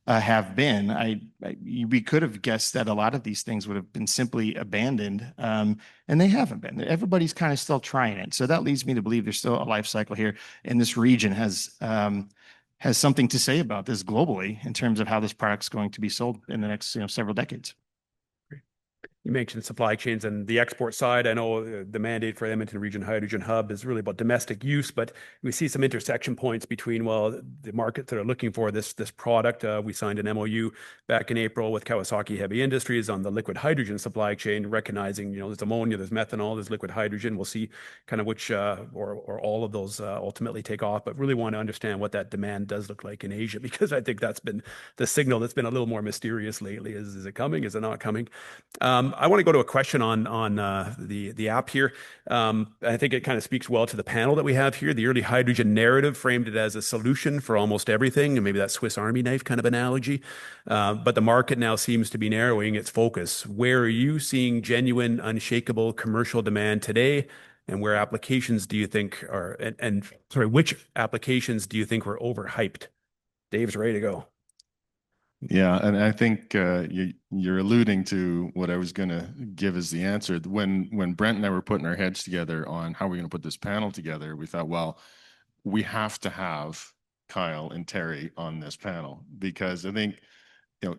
have been. We could have guessed that a lot of these things would have been simply abandoned, and they haven't been. Everybody's kind of still trying it. So that leads me to believe there's still a life cycle here, and this region has something to say about this globally in terms of how this product's going to be sold in the next several decades. You mentioned supply chains and the export side. I know the mandate for Edmonton Region Hydrogen Hub is really about domestic use, but we see some intersection points between, the markets that are looking for this product. We signed an MOU back in April with Kawasaki Heavy Industries on the liquid hydrogen supply chain, recognizing, there's ammonia, there's methanol, there's liquid hydrogen. We'll see kind of which or all of those ultimately take off, but really want to understand what that demand does look like in Asia, because I think that's been the signal that's been a little more mysterious lately. Is it coming? Is it not coming? I want to go to a question on the app here. I think it kind of speaks well to the panel that we have here. The early hydrogen narrative framed it as a solution for almost everything, and maybe that Swiss Army knife kind of analogy. But the market now seems to be narrowing its focus. Where are you seeing genuine, unshakable commercial demand today? And where applications do you think are, which applications do you think were overhyped? Dave's ready to go. Yeah, and I think you're alluding to what I was going to give as the answer. When Brent and I were putting our heads together on how we're going to put this panel together, we thought, well, we have to have Kyle and Terri on this panel, because I think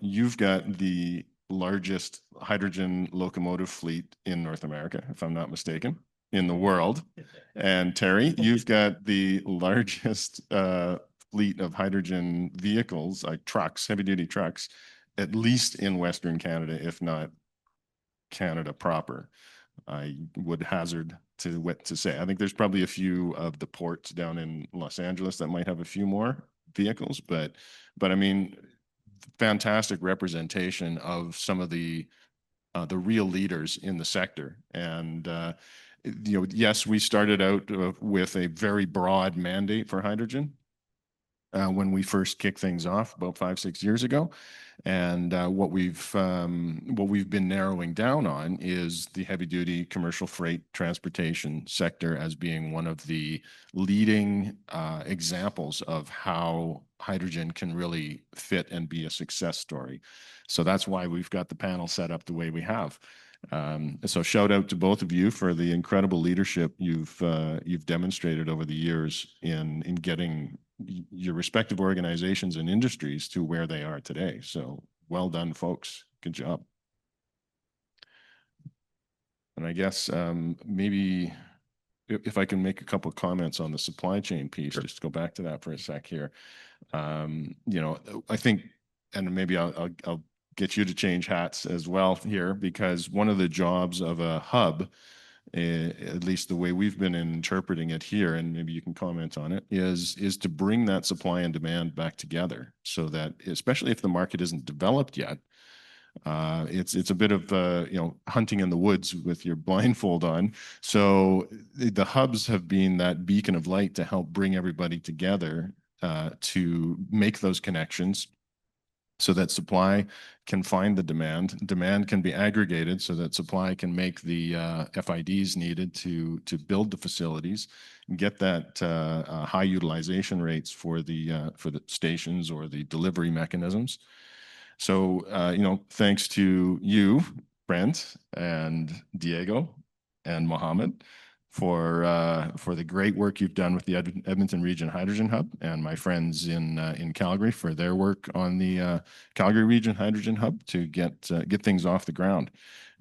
you've got the largest hydrogen locomotive fleet in North America, if I'm not mistaken, in the world. And Terri, you've got the largest fleet of hydrogen vehicles, like trucks, heavy duty trucks, at least in Western Canada, if not Canada proper. I would hazard to say. I think there's probably a few of the ports down in Los Angeles that might have a few more vehicles, but I mean, fantastic representation of some of the real leaders in the sector. And you know, yes, we started out with a very broad mandate for hydrogen when we first kicked things off about 5-6 years ago. And what we've been narrowing down on is the heavy duty commercial freight transportation sector as being one of the leading examples of how hydrogen can really fit and be a success story. So that's why we've got the panel set up the way we have. So shout out to both of you for the incredible leadership you've demonstrated over the years in getting your respective organizations and industries to where they are today. So well done, folks. Good job. And I guess maybe if I can make a couple of comments on the supply chain piece, just to go back to that for a sec here. You know, I think, and maybe I'll get you to change hats as well here, because one of the jobs of a hub, at least the way we've been interpreting it here, and maybe you can comment on it, is to bring that supply and demand back together, so that, especially if the market isn't developed yet, it's a bit of you know, hunting in the woods with your blindfold on. So the hubs have been that beacon of light to help bring everybody together to make those connections, so that supply can find the demand can be aggregated, so that supply can make the FIDs needed to build the facilities, and get that high utilization rates for the stations or the delivery mechanisms. So you know, thanks to you, Brent and Diego and Mohammed, for the great work you've done with the Edmonton Region Hydrogen Hub, and my friends in Calgary for their work on the Calgary Region Hydrogen Hub to get things off the ground.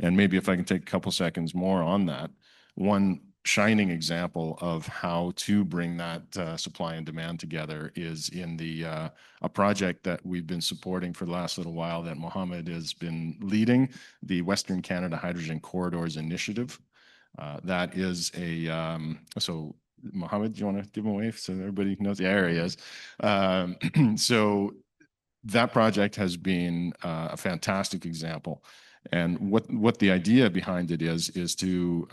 And maybe if I can take a couple seconds more on that, one shining example of how to bring that supply and demand together is in a project that we've been supporting for the last little while that Mohammed has been leading, the Western Canada Hydrogen Corridors Initiative. That is so Mohammed, do you want to give him a wave so everybody knows? Yeah, there he is. So that project has been a fantastic example. And what the idea behind it is to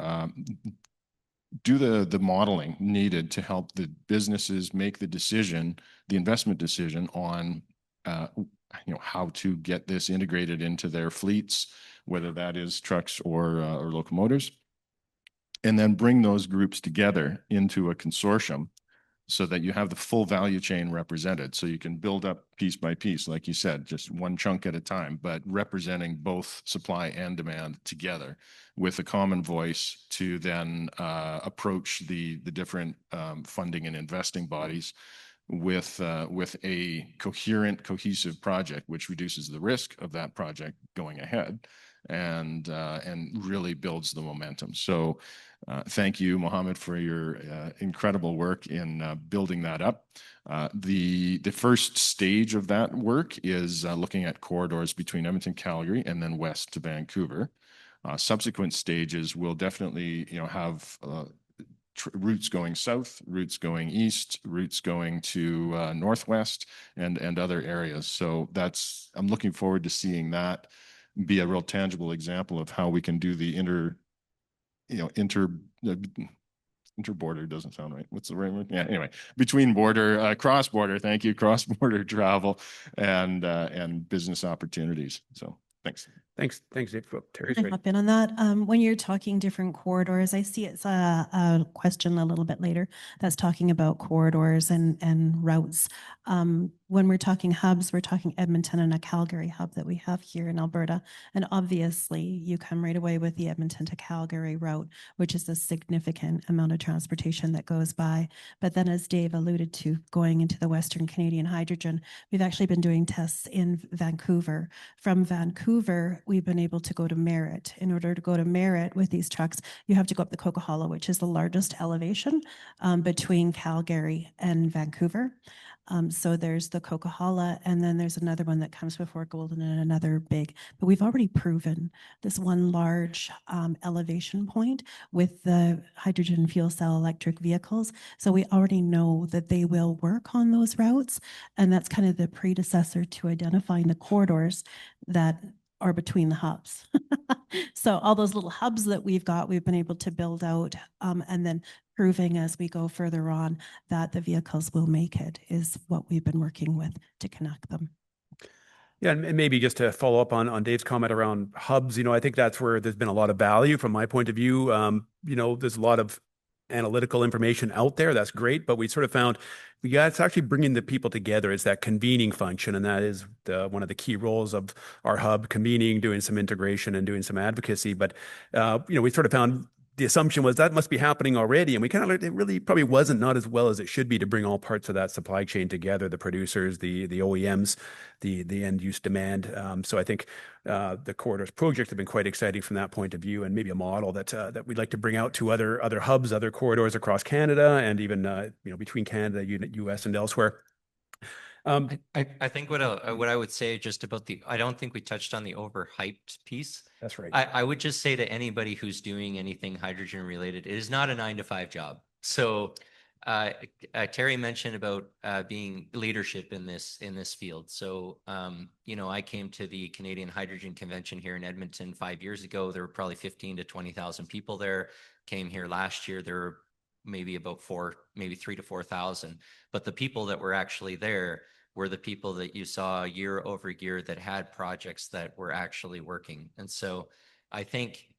do the modeling needed to help the businesses make the investment decision on you know, how to get this integrated into their fleets, whether that is trucks or locomotives, and then bring those groups together into a consortium so that you have the full value chain represented. So you can build up piece by piece, like you said, just one chunk at a time, but representing both supply and demand together with a common voice to then approach the different funding and investing bodies with a coherent, cohesive project, which reduces the risk of that project going ahead and really builds the momentum. So thank you, Mohammed, for your incredible work in building that up. The first stage of that work is looking at corridors between Edmonton, Calgary, and then west to Vancouver. Subsequent stages will definitely, you know, have routes going south, routes going east, routes going to northwest, and other areas. So I'm looking forward to seeing that be a real tangible example of how we can do the interborder doesn't sound right. What's the right word? Yeah, anyway, between border, cross-border, thank you, cross-border travel and business opportunities. So thanks. Thanks, Dave. Terry's Can I great. hop in on that? When you're talking different corridors, I see it's a question a little bit later that's talking about corridors and routes. When we're talking hubs, we're talking Edmonton and a Calgary hub that we have here in Alberta. And obviously, you come right away with the Edmonton to Calgary route, which is a significant amount of transportation that goes by. But then, as Dave alluded to, going into the Western Canadian hydrogen, we've actually been doing tests in Vancouver. From Vancouver, we've been able to go to Merritt. In order to go to Merritt with these trucks, you have to go up the Coquihalla, which is the largest elevation between Calgary and Vancouver. So there's the Coquihalla, and then there's another one that comes before Golden and another big. But we've already proven this one large elevation point with the hydrogen fuel cell electric vehicles. So we already know that they will work on those routes. And that's kind of the predecessor to identifying the corridors that are between the hubs. So all those little hubs that we've got, we've been able to build out, and then proving as we go further on that the vehicles will make it is what we've been working with to connect them. Yeah, and maybe just to follow up on Dave's comment around hubs, I think that's where there's been a lot of value from my point of view. There's a lot of analytical information out there. That's great, but we sort of found it's actually bringing the people together. It's that convening function, and that is one of the key roles of our hub: convening, doing some integration, and doing some advocacy. But we sort of found the assumption was that must be happening already, and we kind of it really probably wasn't, not as well as it should be, to bring all parts of that supply chain together: the producers, the OEMs, the end use demand. So I think the Corridors project have been quite exciting from that point of view, and maybe a model that we'd like to bring out to other hubs, other corridors across Canada, and even between Canada, US, and elsewhere. I think what I would say just about I don't think we touched on the overhyped piece. That's right. I would just say to anybody who's doing anything hydrogen related, it is not a 9-to-5 job. So Terri mentioned about being leadership in this field. So I came to the Canadian Hydrogen Convention here in Edmonton 5 years ago. There were probably 15 to 20,000 people there. Came here last year. There were maybe about 3,000 to 4,000. But the people that were actually there were the people that you saw year over year that had projects that were actually working. And so I think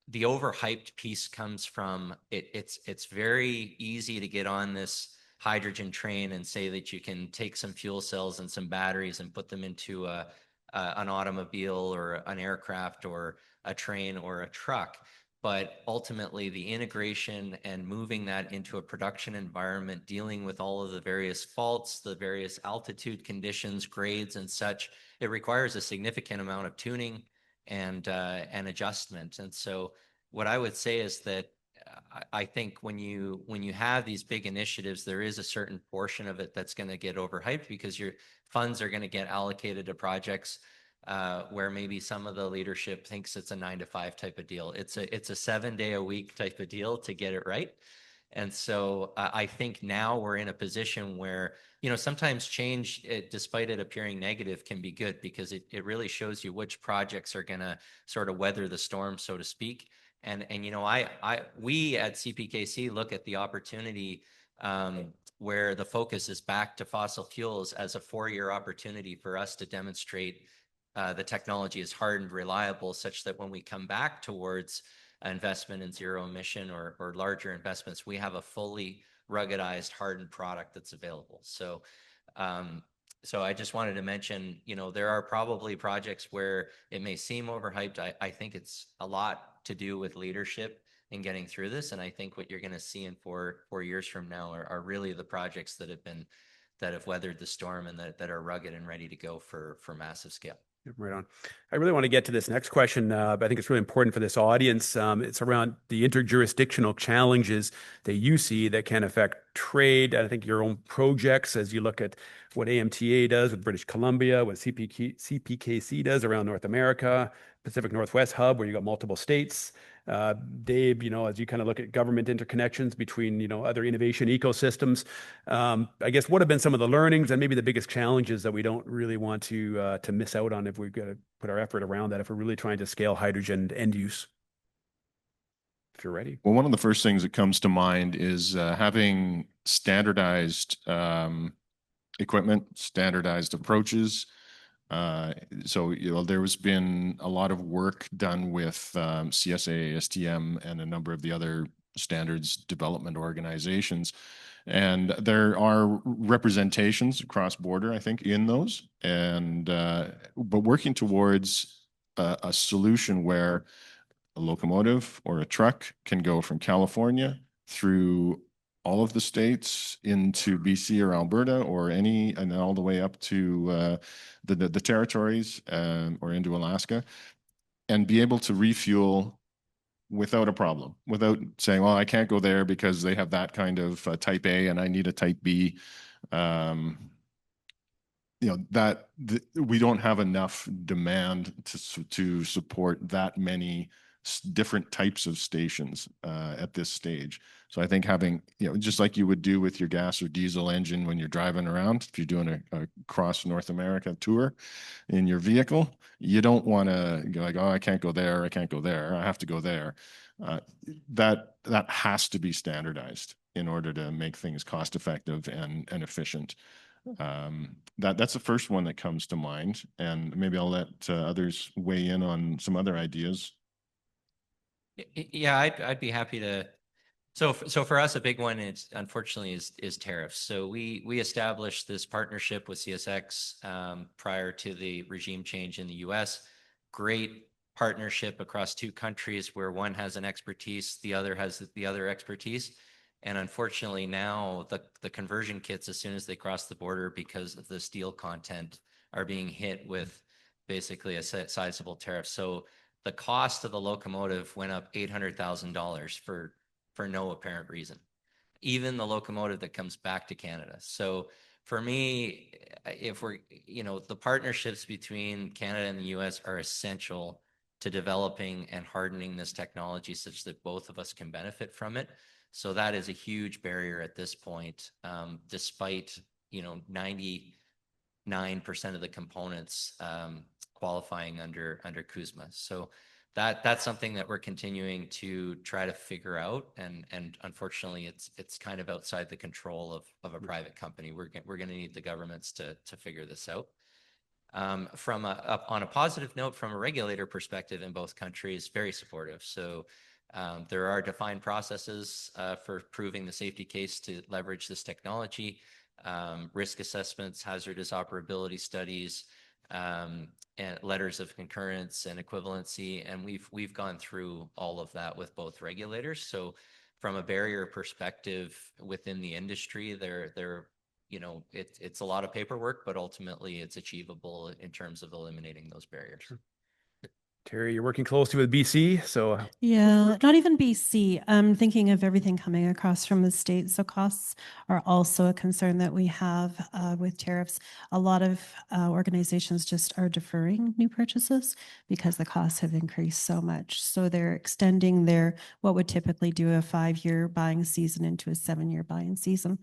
the overhyped piece comes from it's very easy to get on this hydrogen train and say that you can take some fuel cells and some batteries and put them into an automobile or an aircraft or a train or a truck. But ultimately, the integration and moving that into a production environment, dealing with all of the various faults, the various altitude conditions, grades, and such, it requires a significant amount of tuning and adjustment. And so, what I would say is that I think when you have these big initiatives, there is a certain portion of it that's going to get overhyped because your funds are going to get allocated to projects where maybe some of the leadership thinks it's a 9-to-5 type of deal. It's a 7-day-a-week type of deal to get it right. And so I think now we're in a position where, sometimes change, despite it appearing negative, can be good because it really shows you which projects are going to sort of weather the storm, so to speak. And we at CPKC look at the opportunity where the focus is back to fossil fuels as a 4-year opportunity for us to demonstrate the technology is hardened, reliable, such that when we come back towards investment in zero emission or larger investments, we have a fully ruggedized, hardened product that's available. So, so I just wanted to mention, there are probably projects where it may seem overhyped. I think it's a lot to do with leadership in getting through this, and I think what you're going to see in 4 years from now are really the projects that have weathered the storm and that are rugged and ready to go for massive scale. Right on. I really want to get to this next question, but I think it's really important for this audience. It's around the interjurisdictional challenges that you see that can affect trade. I think your own projects, as you look at what AMTA does with British Columbia, what CPKC does around North America, Pacific Northwest hub, where you got multiple states. Dave, as you kind of look at government interconnections between, other innovation ecosystems, I guess what have been some of the learnings and maybe the biggest challenges that we don't really want to miss out on if we've got to put our effort around that, if we're really trying to scale hydrogen end use? If you're ready. Well, one of the first things that comes to mind is having standardized equipment, standardized approaches. So, there has been a lot of work done with CSA, STM, and a number of the other standards development organizations. And there are representations across border, I think, in those. And but working towards a solution where a locomotive or a truck can go from California through all of the states into BC or Alberta or and all the way up to the territories or into Alaska, and be able to refuel without a problem, without saying, well, I can't go there because they have that kind of type A and I need a type B we don't have enough demand to support that many different types of stations at this stage. So I think having, just like you would do with your gas or diesel engine when you're driving around, if you're doing a cross North America tour in your vehicle, you don't want to go like, oh, I can't go there, I can't go there, I have to go there. That has to be standardized in order to make things cost effective and efficient. That's the first one that comes to mind, and maybe I'll let others weigh in on some other ideas. Yeah, I'd be happy to. So for us, a big one is unfortunately is tariffs. So we established this partnership with CSX prior to the regime change in the U.S. Great partnership across two countries where one has an expertise, the other has the other expertise. And unfortunately now the conversion kits, as soon as they cross the border because of the steel content, are being hit with basically a sizable tariff. So the cost of the locomotive went up $800,000 for no apparent reason, even the locomotive that comes back to Canada. So for me, if we're, the partnerships between Canada and the US are essential to developing and hardening this technology such that both of us can benefit from it. So that is a huge barrier at this point, despite, 99% of the components qualifying under CUSMA. So that's something that we're continuing to try to figure out, and unfortunately it's kind of outside the control of a private company. We're going to need the governments to figure this out. On a positive note, from a regulator perspective in both countries, very supportive. So there are defined processes for proving the safety case to leverage this technology, risk assessments, hazardous operability studies, and letters of concurrence and equivalency, and we've gone through all of that with both regulators. So from a barrier perspective within the industry, it's a lot of paperwork, but ultimately it's achievable in terms of eliminating those barriers. Sure. Terri, you're working closely with BC, so yeah, not even BC. I'm thinking of everything coming across from the state. So costs are also a concern that we have with tariffs. A lot of organizations just are deferring new purchases because the costs have increased so much. So they're extending what would typically do a 5-year buying season into a 7-year buying season.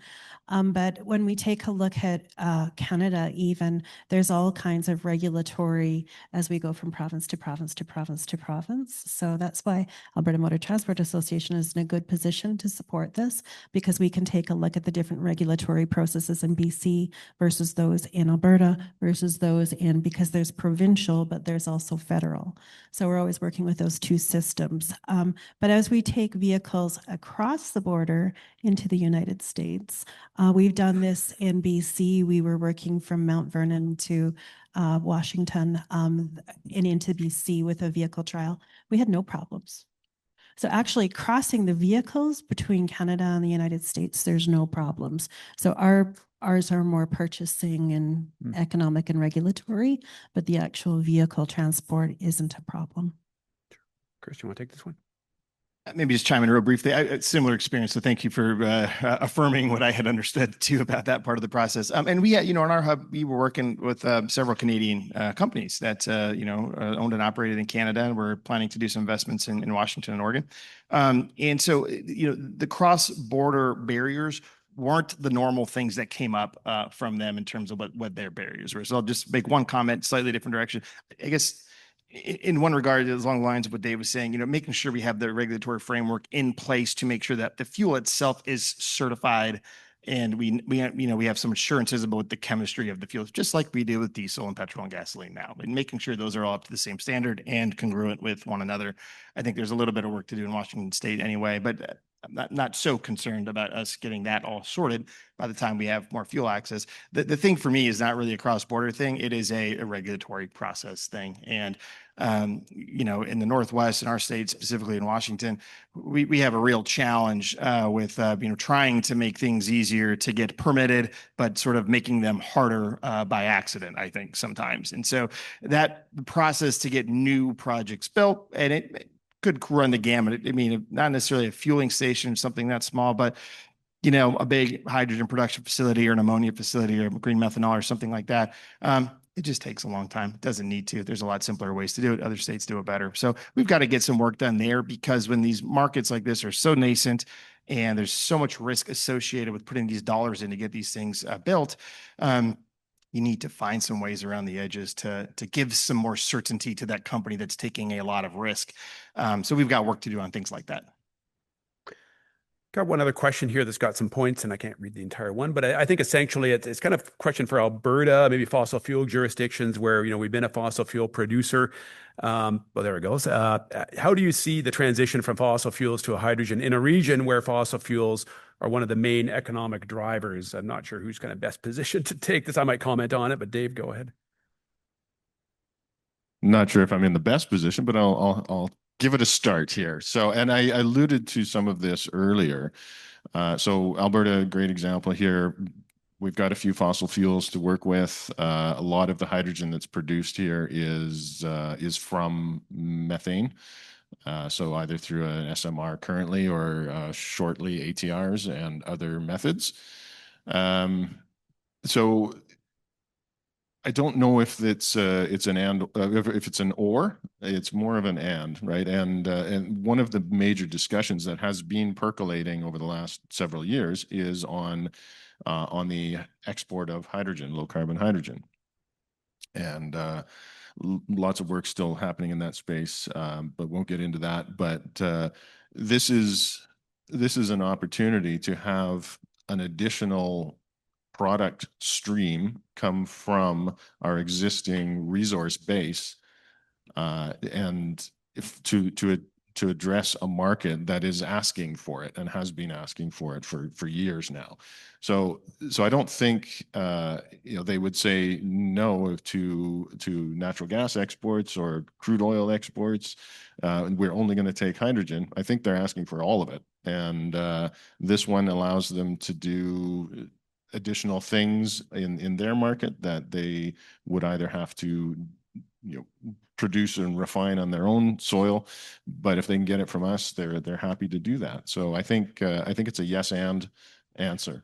But when we take a look at Canada, even there's all kinds of regulatory as we go from province to province to province to province. So that's why Alberta Motor Transport Association is in a good position to support this, because we can take a look at the different regulatory processes in BC versus those in Alberta versus those because there's provincial, but there's also federal. So we're always working with those two systems. But as we take vehicles across the border into the United States, we've done this in BC. We were working from Mount Vernon to Washington and into BC with a vehicle trial. We had no problems. So actually crossing the vehicles between Canada and the United States, there's no problems. So ours are more purchasing and economic and regulatory, but the actual vehicle transport isn't a problem. Chris, you want to take this one? Maybe just chime in real briefly. Similar experience, so thank you for affirming what I had understood too about that part of the process. And we, in our hub, we were working with several Canadian companies that owned and operated in Canada, and we're planning to do some investments in Washington and Oregon. And so, the cross-border barriers weren't the normal things that came up from them in terms of what their barriers were. So I'll just make one comment, slightly different direction. I guess in one regard, along the lines of what Dave was saying, making sure we have the regulatory framework in place to make sure that the fuel itself is certified, and we have some assurances about the chemistry of the fuels, just like we do with diesel and petrol and gasoline now, and making sure those are all up to the same standard and congruent with one another. I think there's a little bit of work to do in Washington State anyway, but I'm not so concerned about us getting that all sorted by the time we have more fuel access. The thing for me is not really a cross-border thing. It is a regulatory process thing. And, in the Northwest, in our state, specifically in Washington, we have a real challenge with, trying to make things easier to get permitted, but sort of making them harder by accident, I think, sometimes. And so that process to get new projects built, and it could run the gamut. I mean, not necessarily a fueling station, something that small, but a big hydrogen production facility or an ammonia facility or green methanol or something like that. It just takes a long time. It doesn't need to. There's a lot simpler ways to do it. Other states do it better. So we've got to get some work done there, because when these markets like this are so nascent and there's so much risk associated with putting these dollars in to get these things built, you need to find some ways around the edges to give some more certainty to that company that's taking a lot of risk. So we've got work to do on things like that. Got one other question here that's got some points, and I can't read the entire one, but I think essentially it's kind of a question for Alberta, maybe fossil fuel jurisdictions where, we've been a fossil fuel producer. Well, there it goes. How do you see the transition from fossil fuels to a hydrogen in a region where fossil fuels are one of the main economic drivers? I'm not sure who's kind of best positioned to take this. I might comment on it, but Dave, go ahead. Not sure if I'm in the best position, but I'll give it a start here. So, and I alluded to some of this earlier. So Alberta, great example here. We've got a few fossil fuels to work with. A lot of the hydrogen that's produced here is from methane. So either through an SMR currently or shortly ATRs and other methods. So I don't know if it's an and if it's an or. It's more of an and, right? And one of the major discussions that has been percolating over the last several years is on the export of hydrogen, low carbon hydrogen, and lots of work still happening in that space, but won't get into that. But this is an opportunity to have an additional product stream come from our existing resource base, and to address a market that is asking for it and has been asking for it for years now. So I don't think they would say no to natural gas exports or crude oil exports. We're only going to take hydrogen. I think they're asking for all of it, and this one allows them to do additional things in their market that they would either have to produce and refine on their own soil, but if they can get it from us, they're happy to do that. So I think it's a yes and answer.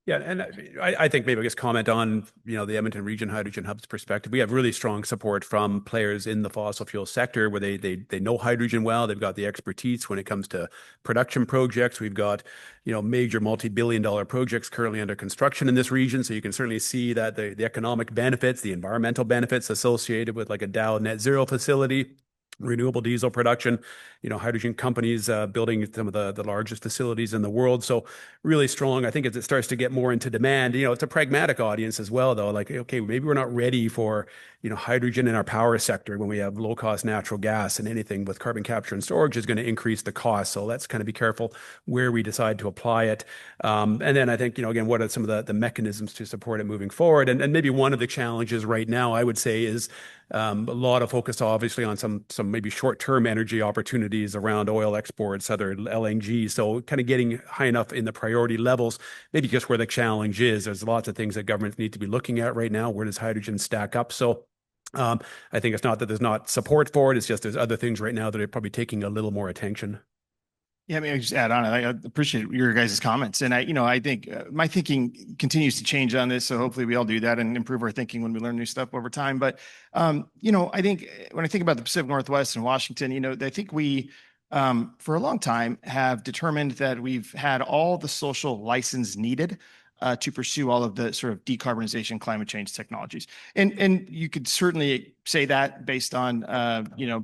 Yeah, and I think maybe I just comment on the Edmonton Region Hydrogen Hub's perspective. We have really strong support from players in the fossil fuel sector where they know hydrogen well. They've got the expertise when it comes to production projects. We've got major multi-billion-dollar projects currently under construction in this region, so you can certainly see that the economic benefits, the environmental benefits associated with like a Dow net zero facility, renewable diesel production, hydrogen companies building some of the largest facilities in the world. So really strong. I think as it starts to get more into demand, it's a pragmatic audience as well, though. Like, okay, maybe we're not ready for, hydrogen in our power sector when we have low cost natural gas, and anything with carbon capture and storage is going to increase the cost. So let's kind of be careful where we decide to apply it. And then I think, again, what are some of the mechanisms to support it moving forward? And maybe one of the challenges right now, I would say, is a lot of focus, obviously, on some maybe short-term energy opportunities around oil exports, other LNG. So kind of getting high enough in the priority levels, maybe just where the challenge is. There's lots of things that governments need to be looking at right now. Where does hydrogen stack up? So I think it's not that there's not support for it. It's just there's other things right now that are probably taking a little more attention. Yeah, I mean, I just add on. I appreciate your guys' comments, and I think my thinking continues to change on this. So hopefully, we all do that and improve our thinking when we learn new stuff over time. But I think when I think about the Pacific Northwest and Washington, I think we, for a long time, have determined that we've had all the social license needed to pursue all of the sort of decarbonization, climate change technologies, and you could certainly say that based on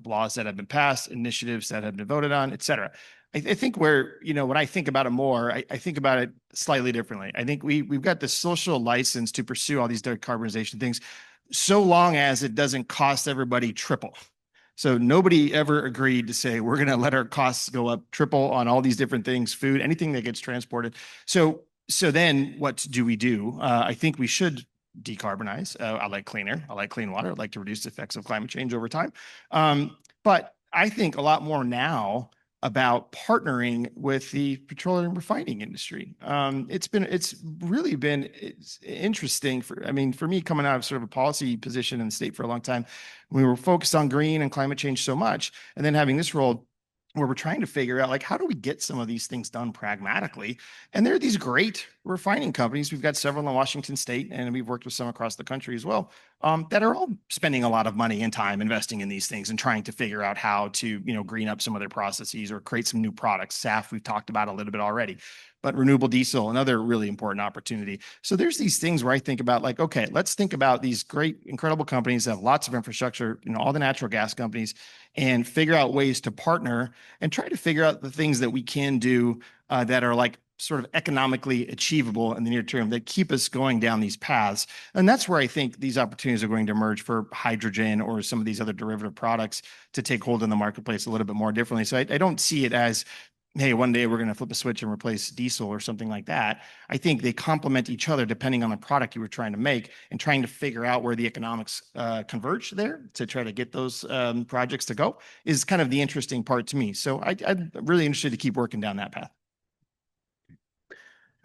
laws that have been passed, initiatives that have been voted on, et cetera. I think when I think about it more, I think about it slightly differently. I think we've got the social license to pursue all these decarbonization things, so long as it doesn't cost everybody triple. So nobody ever agreed to say, we're going to let our costs go up triple on all these different things, food, anything that gets transported. So then what do we do? I think we should decarbonize. I like clean air. I like clean water. I'd like to reduce the effects of climate change over time. But I think a lot more now about partnering with the petroleum refining industry. It's really been interesting for me, coming out of sort of a policy position in the state for a long time. We were focused on green and climate change so much, and then having this role, where we're trying to figure out, like, how do we get some of these things done pragmatically? And there are these great refining companies. We've got several in Washington State, and we've worked with some across the country as well, that are all spending a lot of money and time investing in these things and trying to figure out how to, green up some of their processes or create some new products. SAF, we've talked about a little bit already, but renewable diesel, another really important opportunity. So there's these things where I think about, like, okay, let's think about these great, incredible companies that have lots of infrastructure, all the natural gas companies, and figure out ways to partner and try to figure out the things that we can do that are like sort of economically achievable in the near term that keep us going down these paths. And that's where I think these opportunities are going to emerge for hydrogen or some of these other derivative products to take hold in the marketplace a little bit more differently. So I don't see it as, hey, one day we're going to flip a switch and replace diesel or something like that. I think they complement each other depending on the product you were trying to make, and trying to figure out where the economics converge there to try to get those projects to go is kind of the interesting part to me. So I'm really interested to keep working down that path.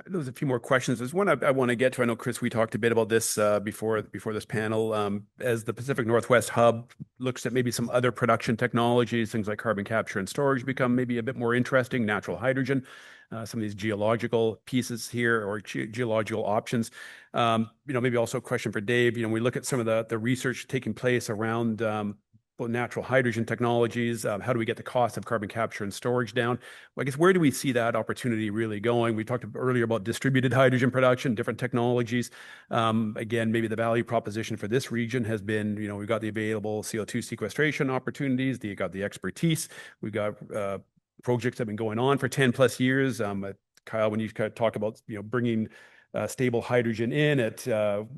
There's a few more questions. There's one I want to get to. I know, Chris, we talked a bit about this before this panel. As the Pacific Northwest hub looks at maybe some other production technologies, things like carbon capture and storage become maybe a bit more interesting, natural hydrogen, some of these geological pieces here or geological options. Maybe also a question for Dave. We look at some of the research taking place around natural hydrogen technologies. How do we get the cost of carbon capture and storage down? Well, I guess, where do we see that opportunity really going? We talked earlier about distributed hydrogen production, different technologies. Again, maybe the value proposition for this region has been, we've got the available CO2 sequestration opportunities, you've got the expertise, we've got projects that have been going on for 10 plus years. Kyle, when you talk about, bringing stable hydrogen in at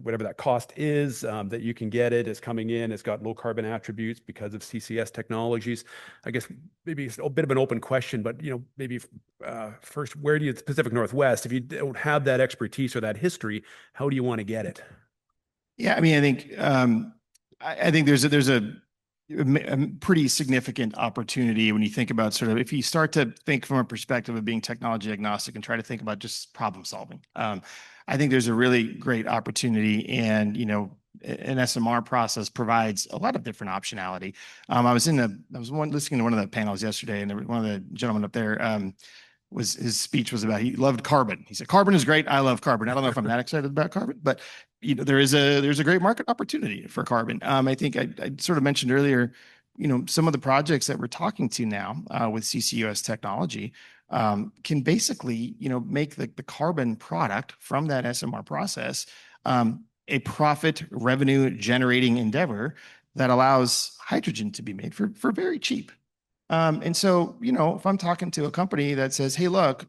whatever that cost is, that you can get it's coming in, it's got low carbon attributes because of CCS technologies. I guess maybe it's a bit of an open question, but maybe first, where do you, the Pacific Northwest, if you don't have that expertise or that history, how do you want to get it? Yeah, I mean, I think there's a pretty significant opportunity when you think about sort of, if you start to think from a perspective of being technology agnostic and try to think about just problem solving. I think there's a really great opportunity, and an SMR process provides a lot of different optionality. I was listening to one of the panels yesterday, and one of the gentlemen up there, his speech was about, he loved carbon. He said, "Carbon is great. I love carbon." I don't know if I'm that excited about carbon, but there's a great market opportunity for carbon. I think I sort of mentioned earlier, some of the projects that we're talking to now with CCUS technology can basically, make the carbon product from that SMR process a profit revenue generating endeavor that allows hydrogen to be made for very cheap. And so, if I'm talking to a company that says, "Hey, look,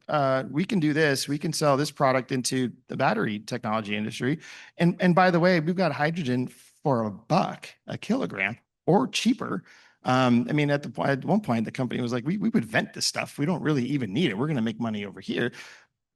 we can do this, we can sell this product into the battery technology industry. And by the way, we've got hydrogen for $1 a kilogram or cheaper." I mean, at one point, the company was like, we would vent this stuff. We don't really even need it. We're going to make money over here.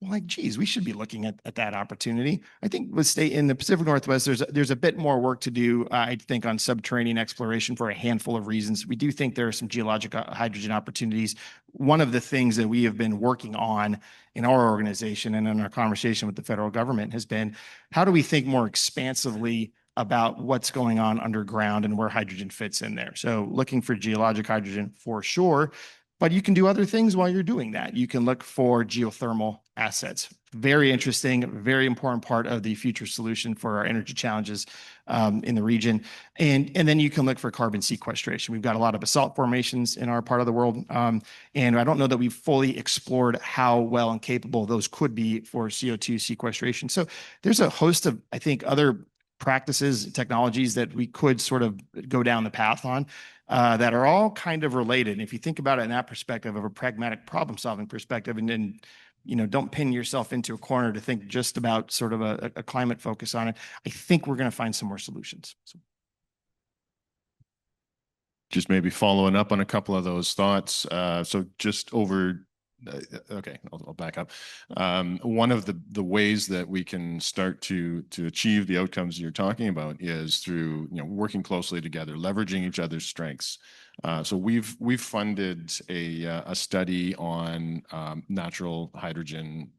Well, like, geez, we should be looking at that opportunity. I think with state in the Pacific Northwest, there's a bit more work to do, I think, on subterranean exploration for a handful of reasons. We do think there are some geologic hydrogen opportunities. One of the things that we have been working on in our organization and in our conversation with the federal government has been, how do we think more expansively about what's going on underground and where hydrogen fits in there? So looking for geologic hydrogen for sure, but you can do other things while you're doing that. You can look for geothermal assets. Very interesting, very important part of the future solution for our energy challenges in the region. And then you can look for carbon sequestration. We've got a lot of basalt formations in our part of the world. And I don't know that we've fully explored how well and capable those could be for CO2 sequestration. So there's a host of, I think, other practices, technologies that we could sort of go down the path on that are all kind of related. And if you think about it in that perspective of a pragmatic problem solving perspective, and then, don't pin yourself into a corner to think just about sort of a climate focus on it, I think we're going to find some more solutions. So. Just maybe following up on a couple of those thoughts. So just over, okay, I'll back up. One of the ways that we can start to achieve the outcomes you're talking about is through working closely together, leveraging each other's strengths. So we've funded a study on natural hydrogen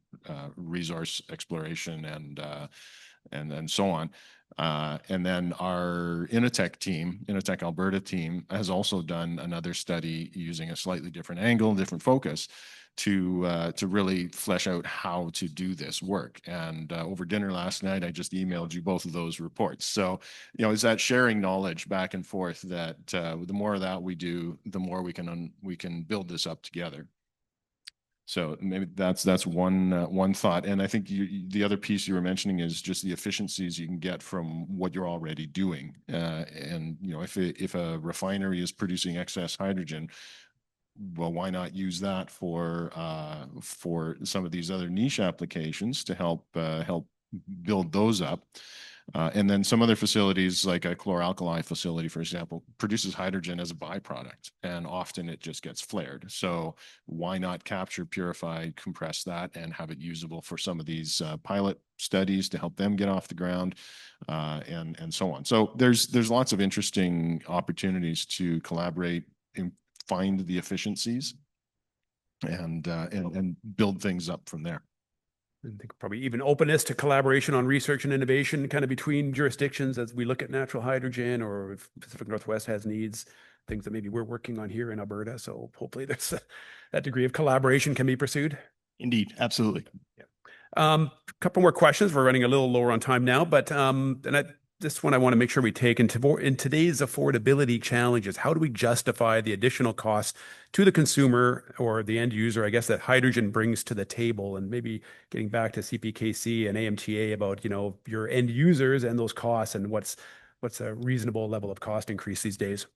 resource exploration and so on. And then our Innotech Alberta team has also done another study using a slightly different angle, different focus to really flesh out how to do this work. And over dinner last night, I just emailed you both of those reports. So, it's that sharing knowledge back and forth that the more of that we do, the more we can build this up together. So maybe that's one thought. And I think the other piece you were mentioning is just the efficiencies you can get from what you're already doing. And if a refinery is producing excess hydrogen, well, why not use that for some of these other niche applications to help build those up? And then some other facilities, like a chlor-alkali facility, for example, produces hydrogen as a byproduct, and often it just gets flared. So why not capture, purify, compress that, and have it usable for some of these pilot studies to help them get off the ground, and so on. So there's lots of interesting opportunities to collaborate and find the efficiencies and build things up from there. I think probably even openness to collaboration on research and innovation kind of between jurisdictions as we look at natural hydrogen, or if Pacific Northwest has needs, things that maybe we're working on here in Alberta. So hopefully there's that degree of collaboration can be pursued. Indeed, absolutely. Yeah. A couple more questions. We're running a little lower on time now, but this one I want to make sure we take in today's affordability challenges. How do we justify the additional costs to the consumer or the end user, I guess, that hydrogen brings to the table? And maybe getting back to CPKC and AMTA about, your end users and those costs, and what's a reasonable level of cost increase these days?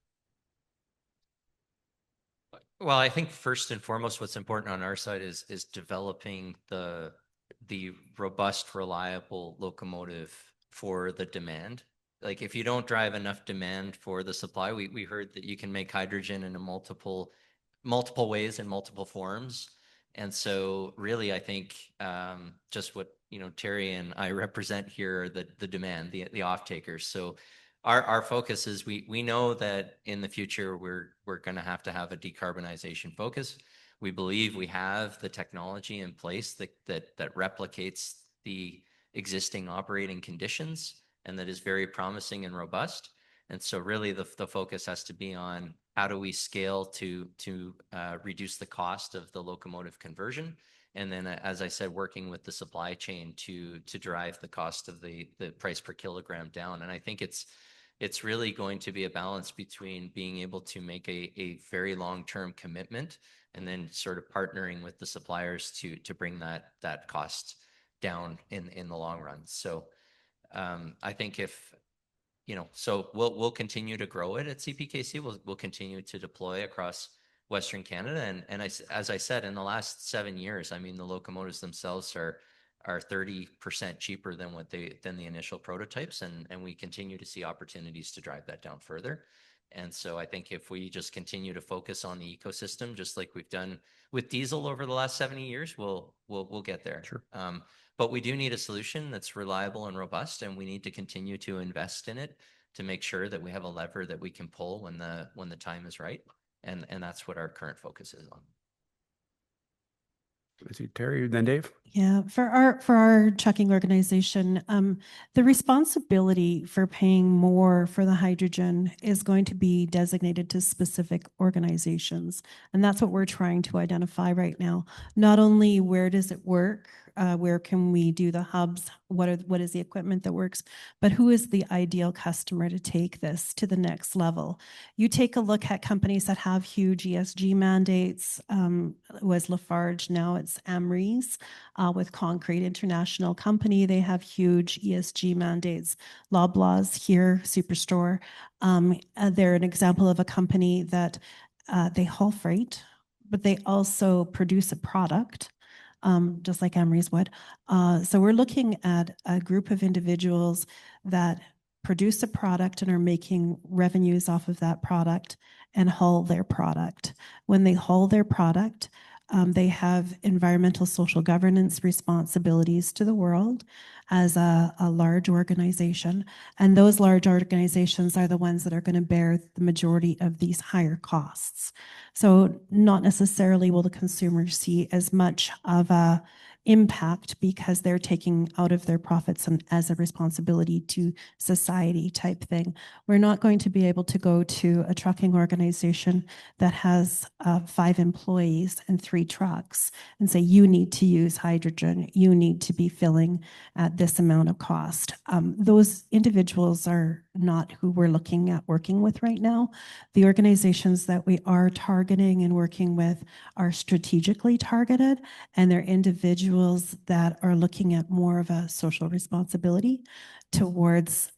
Well, I think first and foremost, what's important on our side is developing the robust, reliable locomotive for the demand. Like, if you don't drive enough demand for the supply, we heard that you can make hydrogen in multiple ways and multiple forms. And so really, I think just what Terri and I represent here are the demand, the off takers. So our focus is we know that in the future we're going to have a decarbonization focus. We believe we have the technology in place that replicates the existing operating conditions and that is very promising and robust. And so really the focus has to be on how do we scale to reduce the cost of the locomotive conversion. And then, as I said, working with the supply chain to drive the cost of the price per kilogram down. And I think it's really going to be a balance between being able to make a very long-term commitment and then sort of partnering with the suppliers to bring that cost down in the long run. So I think so we'll continue to grow it at CPKC. We'll continue to deploy across Western Canada. And as I said, in the last 7 years, I mean, the locomotives themselves are 30% cheaper than the initial prototypes. And we continue to see opportunities to drive that down further. And so I think if we just continue to focus on the ecosystem, just like we've done with diesel over the last 70 years, we'll get there. Sure. But we do need a solution that's reliable and robust, and we need to continue to invest in it to make sure that we have a lever that we can pull when the time is right. And that's what our current focus is on. I see Terri, then Dave. Yeah, for our trucking organization, the responsibility for paying more for the hydrogen is going to be designated to specific organizations. And that's what we're trying to identify right now. Not only where does it work, where can we do the hubs, what is the equipment that works, but who is the ideal customer to take this to the next level. You take a look at companies that have huge ESG mandates. It was Lafarge, now it's Amries. With Concrete International Company, they have huge ESG mandates. Loblaws here, Superstore, they're an example of a company that they haul freight, but they also produce a product, just like Amries would. So we're looking at a group of individuals that produce a product and are making revenues off of that product and haul their product. When they haul their product, they have environmental social governance responsibilities to the world as a large organization. And those large organizations are the ones that are going to bear the majority of these higher costs. So not necessarily will the consumer see as much of a impact because they're taking out of their profits and as a responsibility to society type thing. We're not going to be able to go to a trucking organization that has 5 employees and 3 trucks and say, you need to use hydrogen, you need to be filling at this amount of cost. Those individuals are not who we're looking at working with right now. The organizations that we are targeting and working with are strategically targeted, and they're individuals that are looking at more of a social responsibility towards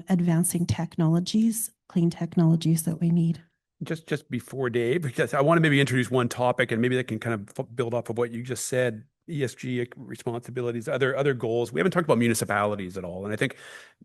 advancing technologies, clean technologies that we need. Just before Dave, because I want to maybe introduce one topic and maybe that can kind of build off of what you just said. ESG responsibilities, other goals. We haven't talked about municipalities at all. And I think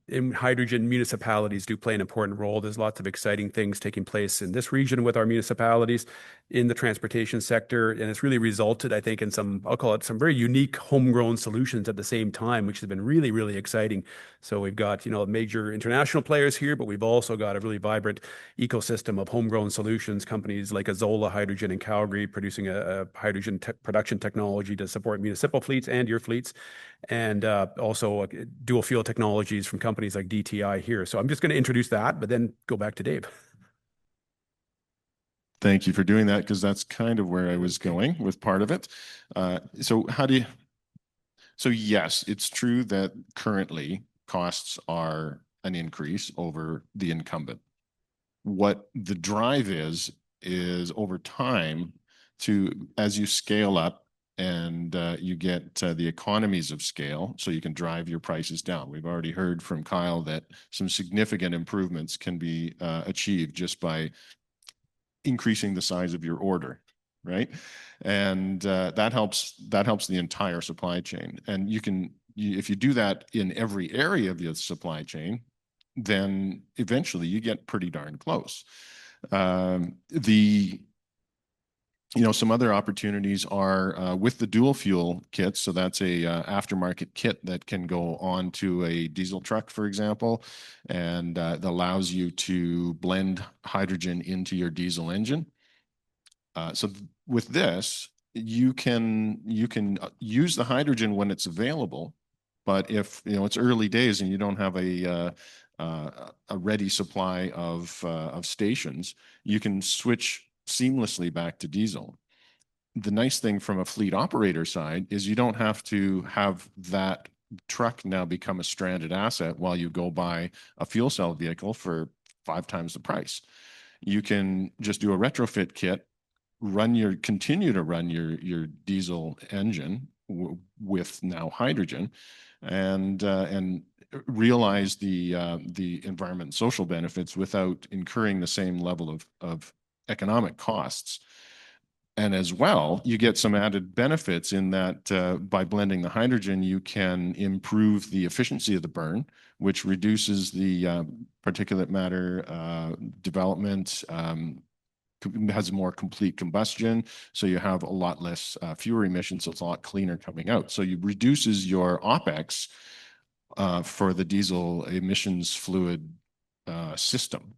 in hydrogen, municipalities do play an important role. There's lots of exciting things taking place in this region with our municipalities in the transportation sector. And it's really resulted, I think, in some, I'll call it some very unique homegrown solutions at the same time, which has been really, really exciting. So we've got, major international players here, but we've also got a really vibrant ecosystem of homegrown solutions, companies like Azola Hydrogen in Calgary, producing a hydrogen production technology to support municipal fleets and your fleets, and also dual fuel technologies from companies like DTI here. So I'm just going to introduce that, but then go back to Dave. Thank you for doing that, because that's kind of where I was going with part of it. So yes, it's true that currently costs are an increase over the incumbent. What the drive is over time as you scale up and you get the economies of scale, so you can drive your prices down. We've already heard from Kyle that some significant improvements can be achieved just by increasing the size of your order, right? And that helps the entire supply chain. And if you do that in every area of the supply chain, then eventually you get pretty darn close. Some other opportunities are with the dual fuel kits. So that's a aftermarket kit that can go on to a diesel truck, for example, and that allows you to blend hydrogen into your diesel engine. With this, you can use the hydrogen when it's available, but if it's early days and you don't have a ready supply of stations, you can switch seamlessly back to diesel. The nice thing from a fleet operator side is you don't have to have that truck now become a stranded asset while you go buy a fuel cell vehicle for 5 times the price. You can just do a retrofit kit, continue to run your diesel engine with now hydrogen, and realize the environment and social benefits without incurring the same level of economic costs. And as well, you get some added benefits in that by blending the hydrogen, you can improve the efficiency of the burn, which reduces the particulate matter development, has a more complete combustion, so you have a lot less fuel emissions, so it's a lot cleaner coming out. So it reduces your OpEx for the diesel emissions fluid system.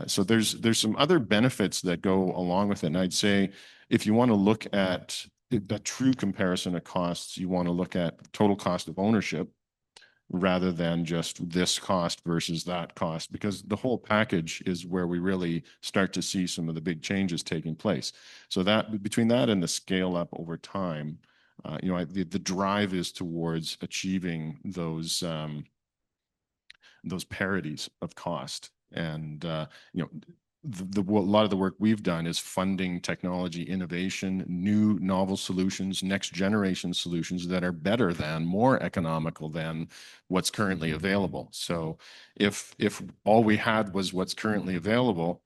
So there's some other benefits that go along with it. And I'd say if you want to look at a true comparison of costs, you want to look at total cost of ownership rather than just this cost versus that cost, because the whole package is where we really start to see some of the big changes taking place. So that between that and the scale up over time, the drive is towards achieving those parities of cost. And a lot of the work we've done is funding technology innovation, new novel solutions, next generation solutions that are better than, more economical than what's currently available. So if all we had was what's currently available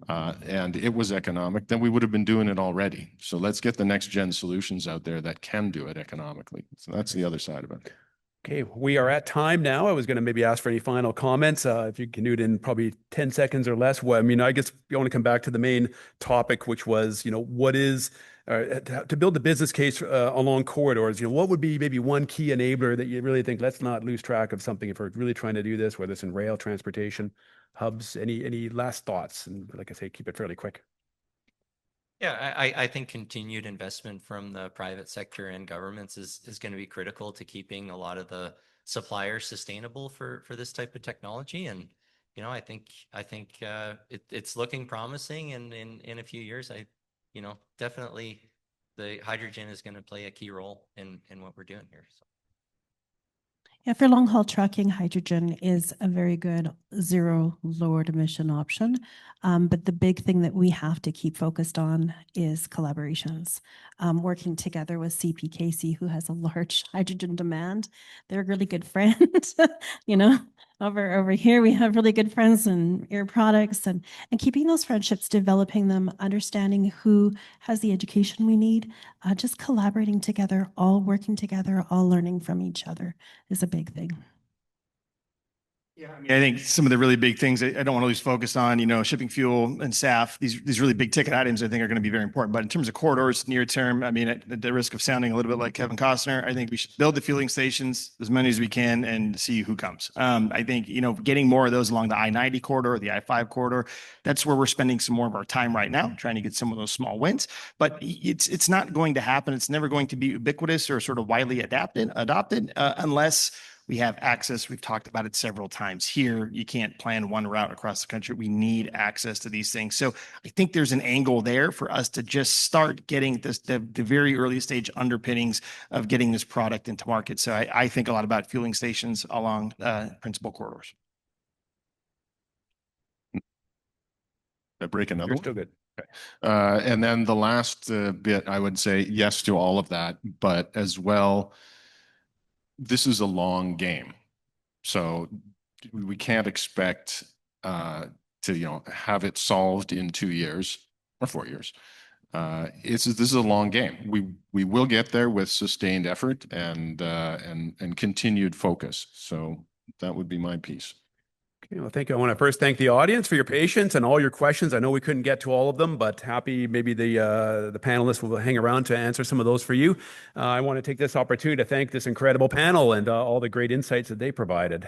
and it was economic, then we would have been doing it already. So let's get the next gen solutions out there that can do it economically. So that's the other side of it. Okay, we are at time now. I was going to maybe ask for any final comments. If you can do it in probably 10 seconds or less. Well, I guess you want to come back to the main topic, which was, what is to build the business case along corridors. What would be maybe one key enabler that you really think, let's not lose track of something if we're really trying to do this, whether it's in rail, transportation, hubs, any last thoughts? And like I say, keep it fairly quick. Yeah, I think continued investment from the private sector and governments is going to be critical to keeping a lot of the suppliers sustainable for this type of technology. And I think it's looking promising, and in a few years, definitely the hydrogen is going to play a key role in what we're doing here. So. Yeah, for long haul trucking, hydrogen is a very good zero lowered emission option. But the big thing that we have to keep focused on is collaborations. Working together with CPKC, who has a large hydrogen demand. They're a really good friend. Over here, we have really good friends in Air Products, and keeping those friendships, developing them, understanding who has the education we need, just collaborating together, all working together, all learning from each other is a big thing. Yeah, I think some of the really big things I don't want to lose focus on, shipping fuel and SAF, these really big ticket items I think are going to be very important. But in terms of corridors near term, at the risk of sounding a little bit like Kevin Costner, I think we should build the fueling stations, as many as we can, and see who comes. I think, getting more of those along the I-90 corridor, the I-5 corridor, that's where we're spending some more of our time right now, trying to get some of those small wins. But it's not going to happen. It's never going to be ubiquitous or sort of widely adopted unless we have access. We've talked about it several times here. You can't plan one route across the country. We need access to these things. So I think there's an angle there for us to just start getting the very early stage underpinnings of getting this product into market. So I think a lot about fueling stations along principal corridors. I break another You're one? still good. Okay. And then the last bit, I would say yes to all of that, but as well, this is a long game. So we can't expect to have it solved in 2 years or 4 years. This is a long game. We will get there with sustained effort and continued focus. So that would be my piece. Okay, well, thank you. I want to first thank the audience for your patience and all your questions. I know we couldn't get to all of them, but happy maybe the panelists will hang around to answer some of those for you. I want to take this opportunity to thank this incredible panel and all the great insights that they provided.